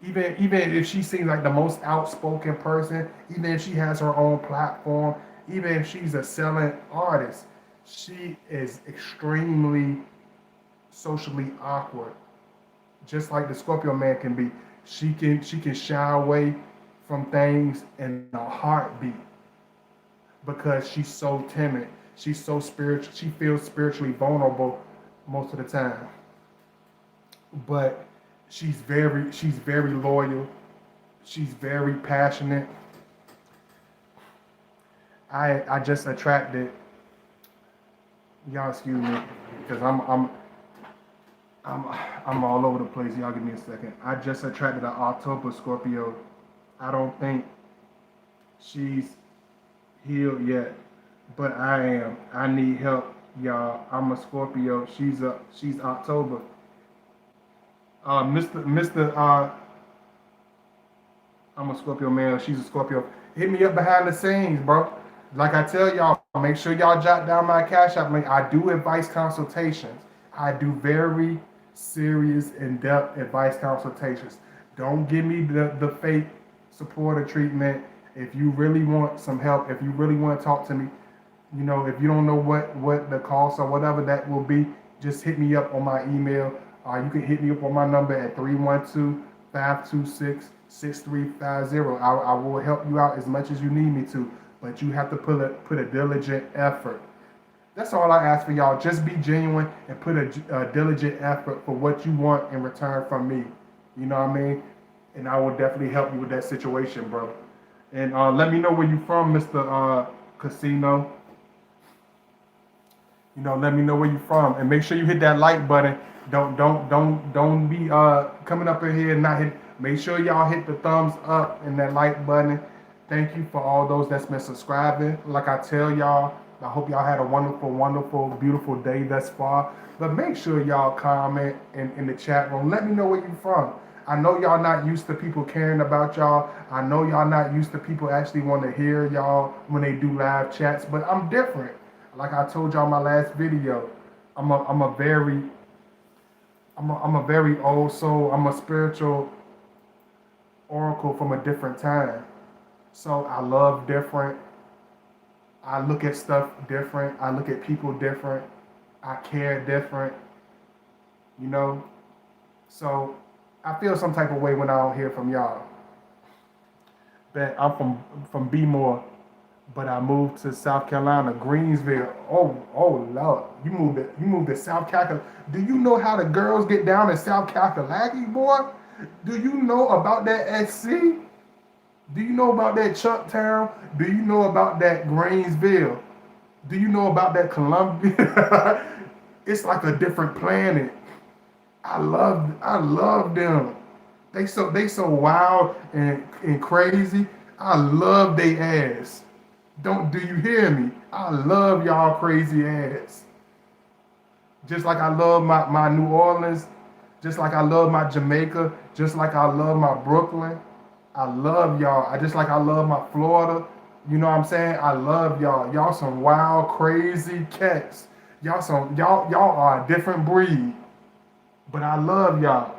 Even if she seems like the most outspoken person, even if she has her own platform, even if she's a selling artist, she is extremely socially awkward, just like the Scorpio man can be. She can shy away from things in a heartbeat because she's so timid. She's so spiritual. She feels spiritually vulnerable most of the time. But she's very loyal. She's very passionate. I just attracted, y'all excuse me because I'm I'm all over the place. Y'all give me a second. I just attracted an October Scorpio. I don't think she's healed yet, but I am. I need help, y'all. I'm a Scorpio. She's October. Mr. I'm a Scorpio male. She's a Scorpio. Hit me up behind the scenes, bro. Like I tell y'all, make sure y'all jot down my cash app link. I do advice consultations. I do very serious, in-depth advice consultations. Don't give me the fake supporter treatment. If you really want some help, if you really want to talk to me, if you don't know what the cost or whatever that will be, just hit me up on my email. You can hit me up on my number at 312-526-6350. I will help you out as much as you need me to, but you have to put a diligent effort. That's all I ask for y'all. Just be genuine and put a diligent effort for what you want in return from me. You know what I mean? And I will definitely help you with that situation, bro. And let me know where you from, Mr. Casino. Let me know where you from, and make sure you hit that like button. Don't be coming up in here and not hit. Make sure y'all hit the thumbs up and that like button. Thank you for all those that's been subscribing. Like I tell y'all, I hope y'all had a wonderful, wonderful, beautiful day thus far. But make sure y'all comment in the chat room. Let me know where you from. I know y'all not used to people caring about y'all. I know y'all not used to people actually want to hear y'all when they do live chats. But I'm different. Like I told y'all in my last video, I'm a very old soul. I'm a spiritual oracle from a different time. So I love different. I look at stuff different. I look at people different. I care different. So I feel some type of way when I don't hear from y'all. That I'm from B-More, but I moved to South Carolina, Greensville. Oh Lord, you moved to South Carolina. Do you know how the girls get down in South Carolina, boy? Do you know about that SC? Do you know about that Chucktown? Do you know about that Greensville? Do you know about that Columbia? It's like a different planet. I love them. They so wild and crazy. I love they ass. Do you hear me? I love y'all crazy ass. Just like I love my New Orleans, just like I love my Jamaica, just like I love my Brooklyn. I love y'all. Just like I love my Florida. You know what I'm saying? I love y'all. Y'all some wild, crazy cats. Y'all are a different breed. But I love y'all.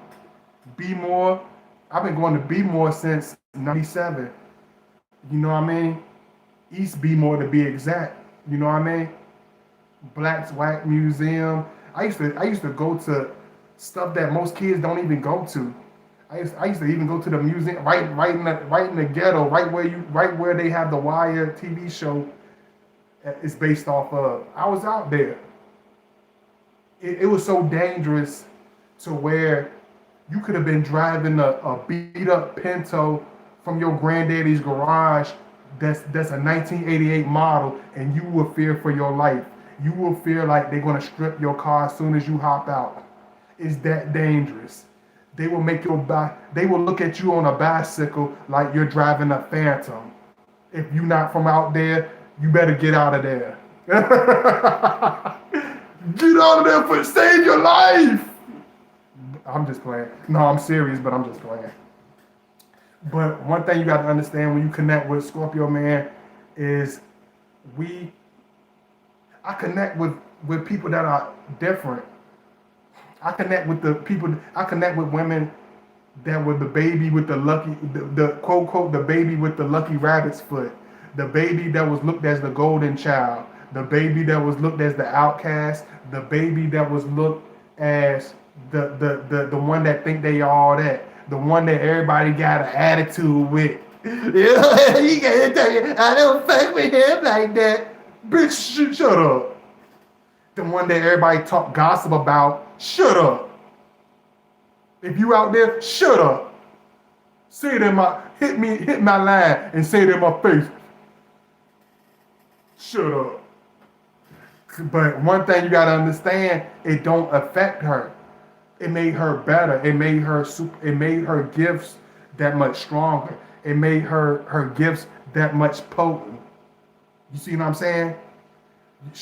Be more. I've been going to Be More since '97. You know what I mean? East Be More to be exact. You know what I mean? Black's Wax Museum. I used to go to stuff that most kids don't even go to. I used to even go to the museum right in the ghetto, right where they have the Wire TV show is based off of. I was out there. It was so dangerous to where you could have been driving a beat up Pinto from your granddaddy's garage that's a 1988 model, and you will fear for your life. You will feel like they're gonna strip your car as soon as you hop out. It's that dangerous. They will they will look at you on a bicycle like you're driving a Phantom. If you're not from out there, you better get out of there. Get out of there for save your life. I'm just playing. No, I'm serious, but I'm just playing. But one thing you got to understand when you connect with Scorpio man is I connect with people that are different. I connect with women that was the baby with the quote quote, the baby with the lucky rabbit's foot, the baby that was looked as the golden child, the baby that was looked as the outcast, the baby that was looked as the one that think they all that, the one that everybody got an attitude with. Yeah, he can't tell you, I don't fuck with him like that. Bitch, shut up. The one that everybody talk gossip about, shut up. If you out there, shut up. Say it in my, hit my line and say it in my face. Shut up. But one thing you gotta understand, it don't affect her. It made her better. It made her gifts that much stronger. It made her gifts that much potent. You see what I'm saying?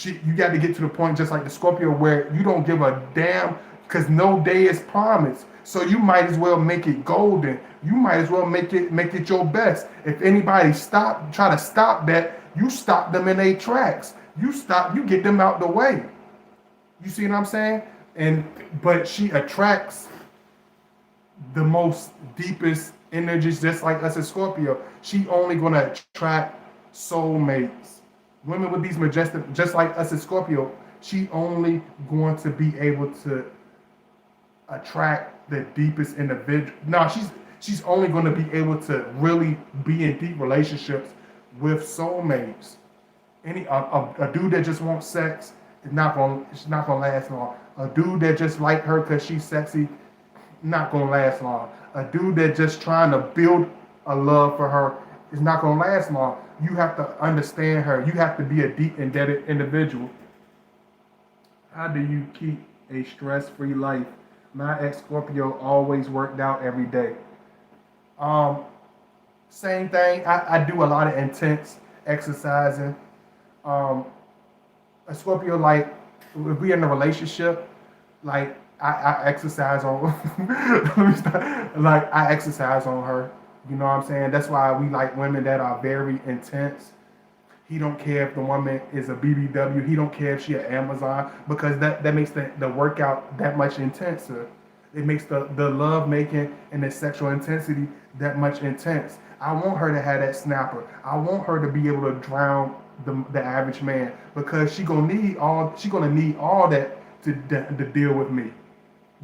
You got to get to the point, just like the Scorpio, where you don't give a damn, because no day is promised. So you might as well make it golden. You might as well make it your best. If anybody try to stop that, you stop them in their tracks. You get them out the way. You see what I'm saying? But she attracts the most deepest energies, just like us as Scorpio. She only gonna attract soulmates. Women with these majestic, just like us as Scorpio, she only going to be able to attract the deepest individual. No, she's only going to be able to really be in deep relationships with soulmates. A dude that just wants sex it's not gonna last long. A dude that just like her because she's sexy, not gonna last long. A dude that just trying to build a love for her is not gonna last long. You have to understand her. You have to be a deep, indebted individual. How do you keep a stress-free life? My ex-Scorpio always worked out every day. Same thing. I do a lot of intense exercising. A Scorpio, like, if we in a relationship, like, I exercise on, like, I exercise on her. You know what I'm saying? That's why we like women that are very intense. He don't care if the woman is a BBW. He don't care if she an Amazon, because that makes the workout that much intenser. It makes the love making and the sexual intensity that much intense. I want her to have that snapper. I want her to be able to drown the average man, because she gonna need all that to deal with me.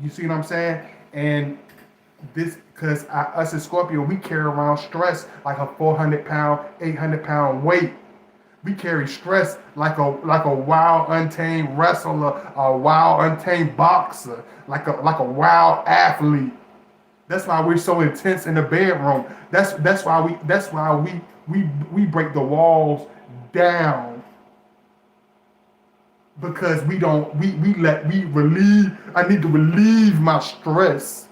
You see what I'm saying? And this, because us as Scorpio, we carry around stress like a 400-pound, 800-pound weight. We carry stress like a wild, untamed wrestler, a wild, untamed boxer, like a wild athlete. That's why we're so intense in the bedroom. That's why we break the walls down, because we relieve. I need to relieve my stress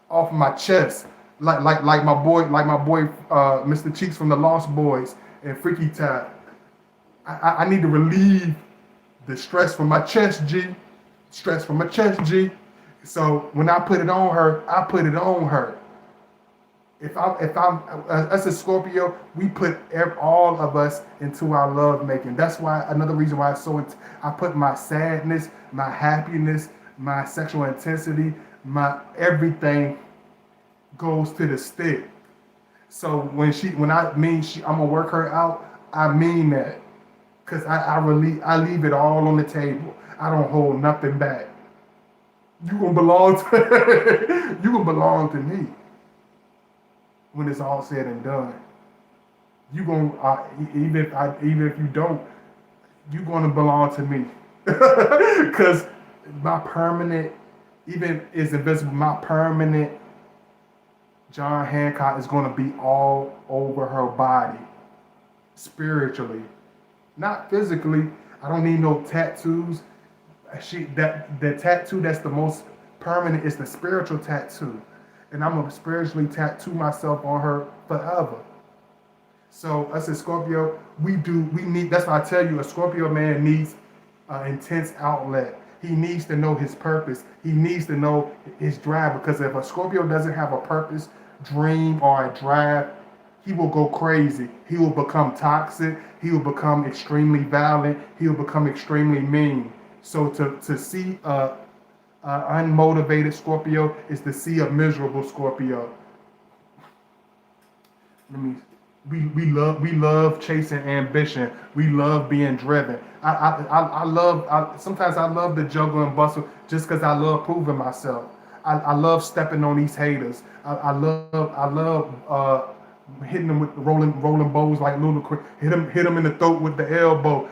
off my chest, like my boy, Mr. Cheeks from the Lost Boys and Freaky Tap. I need to relieve the stress from my chest, G. Stress from my chest, G. So when I put it on her, I put it on her. If I'm us as Scorpio, we put all of us into our love making. That's why, another reason why I put my sadness, my happiness, my sexual intensity, my everything goes to the stick. So when I mean I'm gonna work her out, I mean that. Cause I leave it all on the table. I don't hold nothing back. You gonna belong to me when it's all said and done. You gonna even if you don't, you gonna belong to me. Cause my permanent, even is invisible, my permanent John Hancock is gonna be all over her body, spiritually. Not physically. I don't need no tattoos. The tattoo that's the most permanent is the spiritual tattoo. And I'm gonna spiritually tattoo myself on her forever. So us as Scorpio, we need, that's why I tell you, a Scorpio man needs an intense outlet. He needs to know his purpose. He needs to know his drive, because if a Scorpio doesn't have a purpose, dream, or a drive, he will go crazy. He will become toxic. He will become extremely violent. He will become extremely mean. So to see a Unmotivated Scorpio is the sea of miserable Scorpio. Let me. We love chasing ambition. We love being driven. I love. Sometimes I love the juggle and bustle just because I love proving myself. I love stepping on these haters. I love hitting them with rolling bows like Ludacris. Hit them in the throat with the elbow.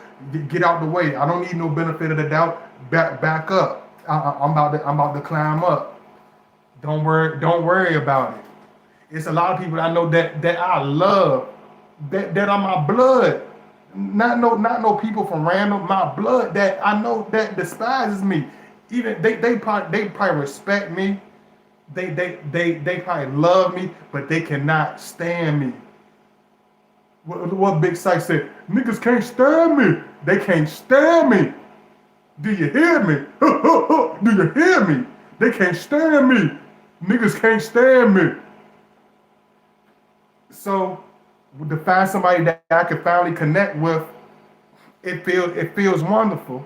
Get out the way. I don't need no benefit of the doubt. Back up. I'm about to climb up. Don't worry about it. It's a lot of people I know that I love, that are my blood. Not no people from random, my blood that I know that despises me. Even they probably respect me. They probably love me, but they cannot stand me. What Big Sight said, niggas can't stand me. They can't stand me. Do you hear me? Do you hear me? They can't stand me. Niggas can't stand me. So to find somebody that I can finally connect with, it feels wonderful.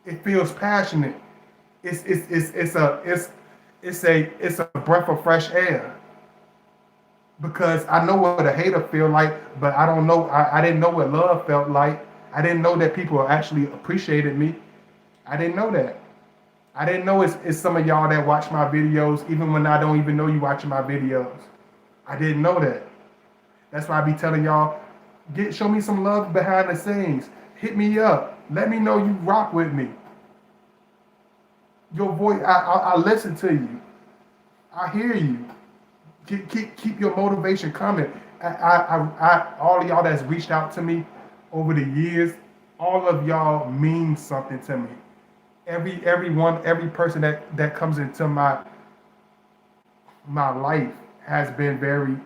It feels passionate. It's a breath of fresh air. Because I know what a hater feel like, but I don't know. I didn't know what love felt like. I didn't know that people actually appreciated me. I didn't know that. I didn't know it's some of y'all that watch my videos, even when I don't even know you watching my videos. I didn't know that. That's why I be telling y'all, show me some love behind the scenes. Hit me up. Let me know you rock with me. Your voice, I listen to you. I hear you. Keep your motivation coming. All of y'all that's reached out to me over the years, all of y'all mean something to me. Every person that comes into my life has been very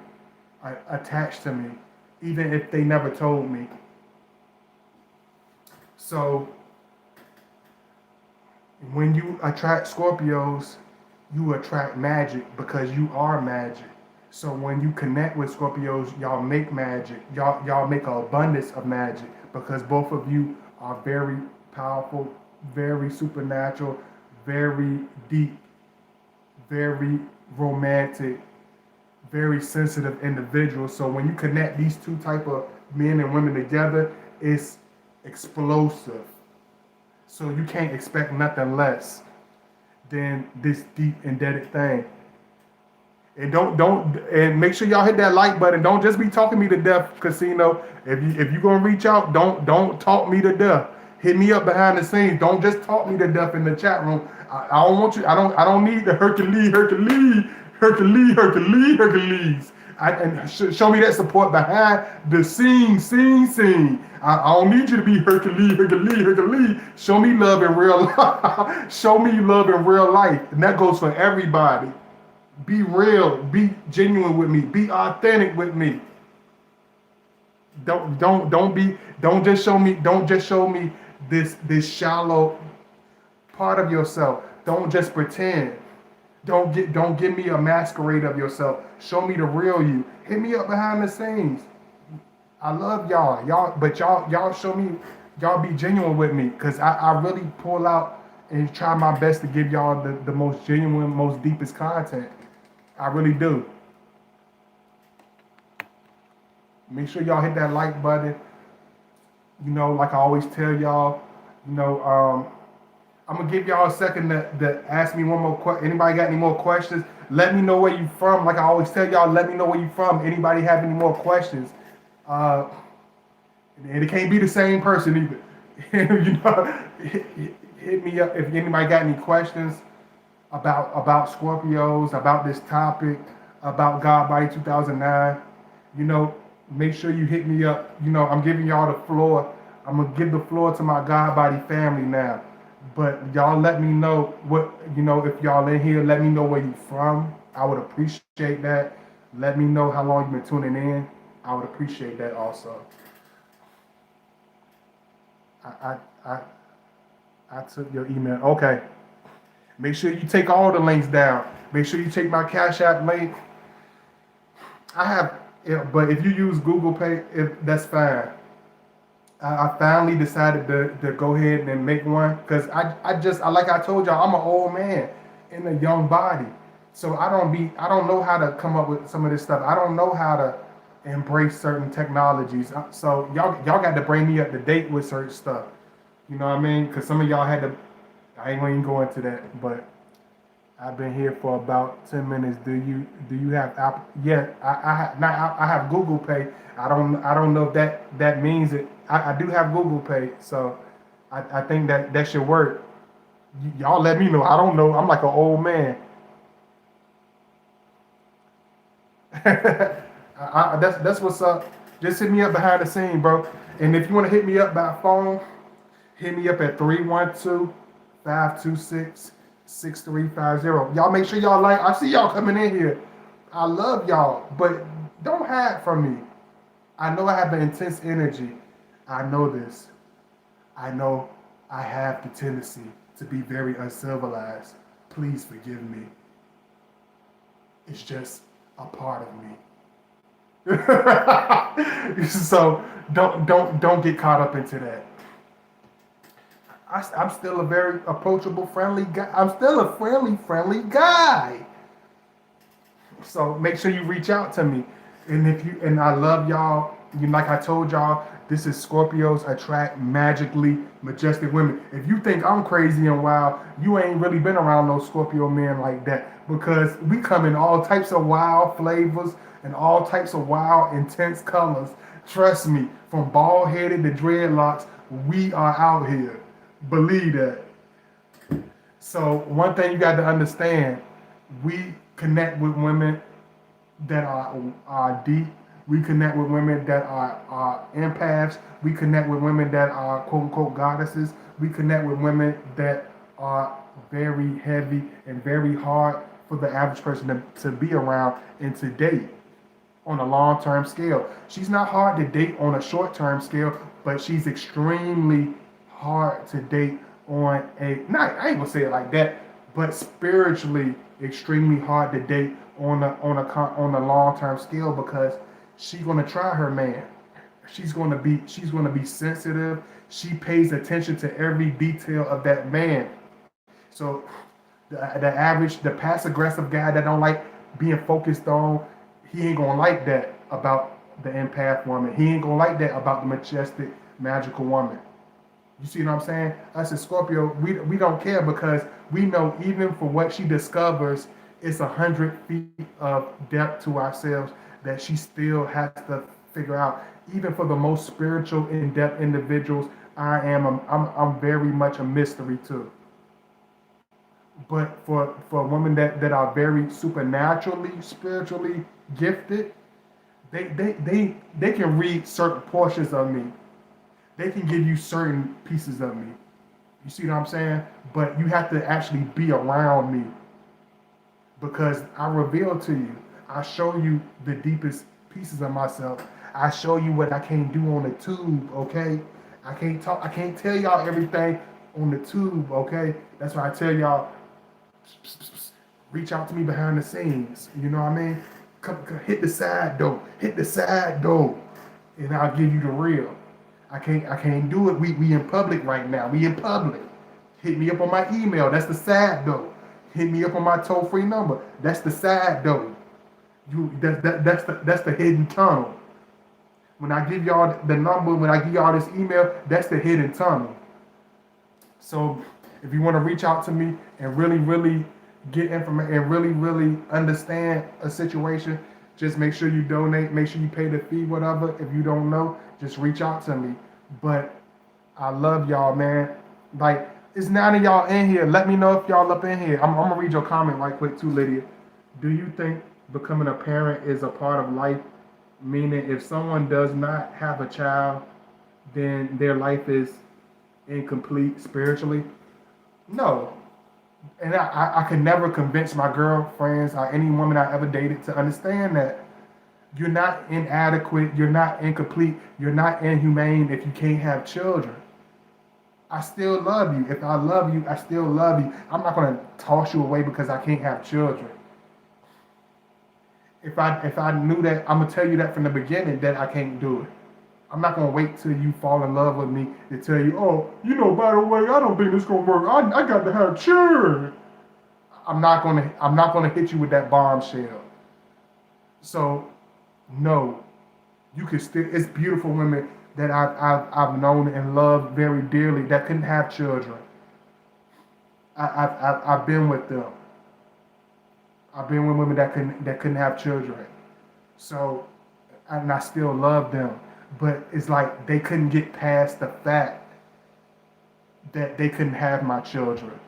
attached to me, even if they never told me. So when you attract Scorpios, you attract magic because you are magic. So when you connect with Scorpios, y'all make magic. Y'all make an abundance of magic because both of you are very powerful, very supernatural, very deep, very romantic, very sensitive individuals. So when you connect these two type of men and women together, it's explosive. So you can't expect nothing less than this deep indebted thing. And and make sure y'all hit that like button. Don't just be talking me to death, Casino. If you gonna reach out, don't talk me to death. Hit me up behind the scenes. Don't just talk me to death in the chat room. I don't want you. I don't need the Hercules. And show me that support behind the scenes. I don't need you to be Hercules. Show me love in real life. Show me love in real life, and that goes for everybody. Be real. Be genuine with me. Be authentic with me. Don't just show me this shallow part of yourself. Don't just pretend. Don't give me a masquerade of yourself. Show me the real you. Hit me up behind the scenes. I love y'all, but y'all show me, y'all be genuine with me, cause I really pull out and try my best to give y'all the most genuine, most deepest content. I really do. Make sure y'all hit that like button. You know, like I always tell y'all, I'm gonna give y'all a second to ask me one more question. Anybody got any more questions? Let me know where you from. Like I always tell y'all, let me know where you from. Anybody have any more questions? And it can't be the same person either. Hit me up if anybody got any questions about Scorpios, about this topic, about God Body 2009. Make sure you hit me up. I'm giving y'all the floor. I'm gonna give the floor to my God Body family now. But y'all let me know if y'all in here, let me know where you from. I would appreciate that. Let me know how long you've been tuning in. I would appreciate that also. I took your email. Okay. Make sure you take all the links down. Make sure you take my Cash App link. But if you use Google Pay, that's fine. I finally decided to go ahead and make one because I like I told y'all, I'm an old man in a young body. So I don't know how to come up with some of this stuff. I don't know how to embrace certain technologies. So y'all got to bring me up to date with certain stuff. You know what I mean? Because some of y'all had to. I ain't gonna even go into that, but I've been here for about 10 minutes. Do you have Apple? Yeah, I have Google Pay. I don't know if that means it. I do have Google Pay, so I think that should work. Y'all let me know. I don't know. I'm like an old man. That's what's up. Just hit me up behind the scene, bro. And if you want to hit me up by phone, hit me up at 312-526-6350. Y'all make sure y'all like. I see y'all coming in here. I love y'all, but don't hide from me. I know I have an intense energy. I know this. I know I have the tendency to be very uncivilized. Please forgive me. It's just a part of me. So don't get caught up into that. I'm still a very approachable, friendly guy. I'm still a friendly guy. So make sure you reach out to me. And I love y'all. Like I told y'all, this is Scorpios attract magically majestic women. If you think I'm crazy and wild, you ain't really been around no Scorpio men like that, because we come in all types of wild flavors and all types of wild, intense colors. Trust me, from bald headed to dreadlocks, we are out here. Believe that. So one thing you got to understand, we connect with women that are deep. We connect with women that are empaths. We connect with women that are quote unquote goddesses. We connect with women that are very heavy and very hard for the average person to be around and to date on a long-term scale. She's not hard to date on a short-term scale, but she's extremely hard to date on I ain't gonna say it like that, but spiritually extremely hard to date on a long-term scale, because she's gonna try her man. She's gonna be sensitive. She pays attention to every detail of that man. So the passive aggressive guy that don't like being focused on, he ain't gonna like that about the empath woman. He ain't gonna like that about the majestic, magical woman. You see what I'm saying? Us as Scorpio, we don't care, because we know even for what she discovers, it's 100 feet of depth to ourselves that she still has to figure out. Even for the most spiritual, in-depth individuals, I'm very much a mystery too. But for women that are very supernaturally, spiritually gifted, they can read certain portions of me. They can give you certain pieces of me. You see what I'm saying? But you have to actually be around me, because I reveal to you. I show you the deepest pieces of myself. I show you what I can't do on the tube, okay? I can't tell y'all everything on the tube, okay? That's why I tell y'all, reach out to me behind the scenes. You know what I mean? Come hit the side door. Hit the side door. And I'll give you the real. I can't do it. We in public right now. We in public. Hit me up on my email. That's the side door. Hit me up on my toll-free number. That's the side door. That's the hidden tunnel. When I give y'all the number, when I give y'all this email, that's the hidden tunnel. So if you want to reach out to me and really get information and really understand a situation, just make sure you donate, make sure you pay the fee, whatever. If you don't know, just reach out to me. But I love y'all, man. Like, it's 9 of y'all in here. Let me know if y'all up in here. I'm gonna read your comment right quick too, Lydia. Do you think becoming a parent is a part of life? Meaning, if someone does not have a child, then their life is incomplete spiritually? No. And I could never convince my girlfriends or any woman I ever dated to understand that. You're not inadequate, you're not incomplete, you're not inhumane if you can't have children. I still love you. If I love you, I still love you. I'm not going to toss you away because I can't have children. If I knew that, I'm going to tell you that from the beginning that I can't do it. I'm not gonna wait till you fall in love with me to tell you, oh, by the way, I don't think this gonna work. I got to have children. I'm not gonna hit you with that bombshell. So no, you can still. It's beautiful women that I've known and loved very dearly that couldn't have children. I've been with them. I've been with women that couldn't have children. So, and I still love them, but it's like they couldn't get past the fact that they couldn't have my children,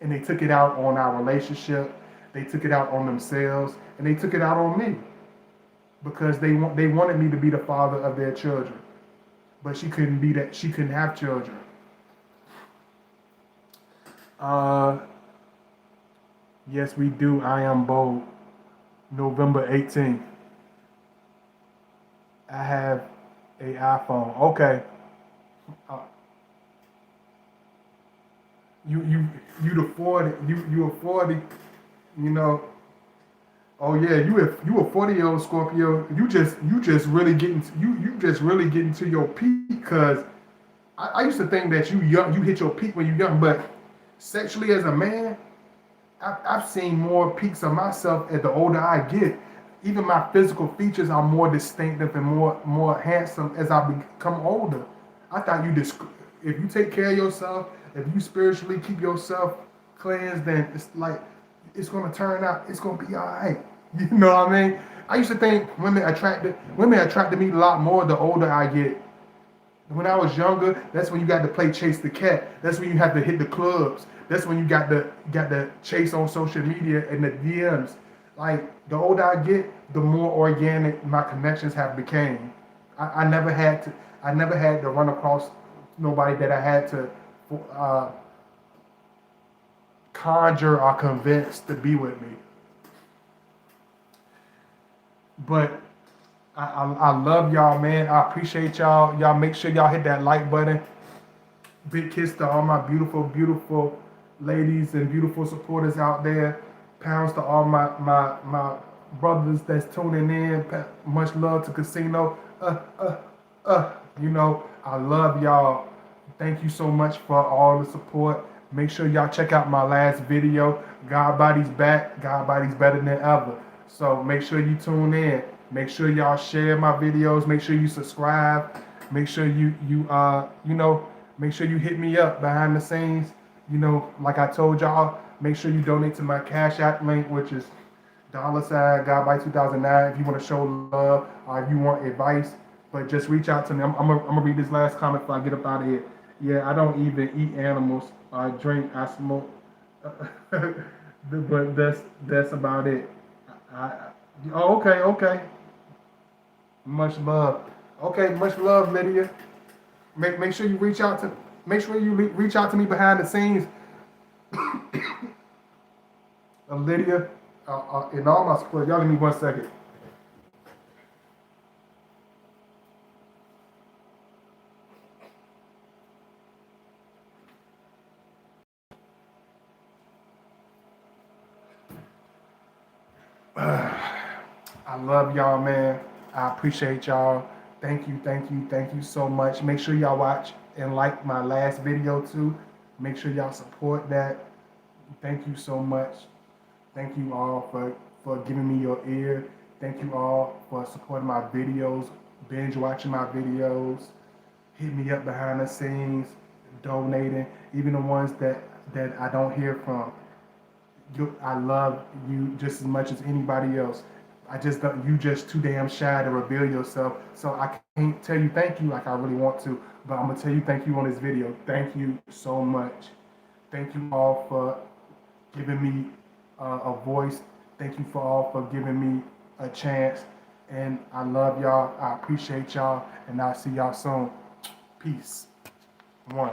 and they took it out on our relationship. They took it out on themselves, and they took it out on me because they wanted me to be the father of their children, but she couldn't be that. She couldn't have children. Yes, we do. I am bold. November 18th. I have a iPhone. Okay. You the 40. You a 40. Oh yeah, you a 40-year-old Scorpio. You just really getting to your peak because I used to think that you hit your peak when you young, but sexually as a man, I've seen more peaks of myself as the older I get. Even my physical features are more distinctive and more handsome as I become older. I thought if you take care of yourself, if you spiritually keep yourself cleansed, then it's like it's gonna turn out. It's gonna be all right. You know what I mean? I used to think women attracted me a lot more the older I get. When I was younger, that's when you got to play chase the cat. That's when you have to hit the clubs. That's when you got to chase on social media and the DMs. Like the older I get, the more organic my connections have became. I never had to run across nobody that I had to conjure or convince to be with me. But I love y'all, man. I appreciate y'all. Y'all make sure y'all hit that like button. Big kiss to all my beautiful, beautiful ladies and beautiful supporters out there. Pounds to all my brothers that's tuning in. Much love to Casino. I love y'all. Thank you so much for all the support. Make sure y'all check out my last video. God Body's back. God Body's better than ever. So make sure you tune in. Make sure y'all share my videos. Make sure you subscribe. Make sure make sure you hit me up behind the scenes. Like I told y'all, make sure you donate to my Cash App link, which is $godby2009 if you want to show love or if you want advice. But just reach out to me. I'm gonna read this last comment before I get up out of here. Yeah, I don't even eat animals. I drink. I smoke. But that's about it. Okay. Much love. Okay, much love, Lydia. Make sure you reach out to me behind the scenes. Lydia, and all my support. Y'all give me 1 second. I love y'all, man. I appreciate y'all. Thank you so much. Make sure y'all watch and like my last video too. Make sure y'all support that. Thank you so much. Thank you all for giving me your ear. Thank you all for supporting my videos, binge watching my videos, hit me up behind the scenes, donating, even the ones that I don't hear from. I love you just as much as anybody else. You just too damn shy to reveal yourself. So I can't tell you thank you like I really want to, but I'm gonna tell you thank you on this video. Thank you so much. Thank you all for giving me a voice. Thank you for all for giving me a chance. And I love y'all. I appreciate y'all. And I'll see y'all soon. Peace. 1.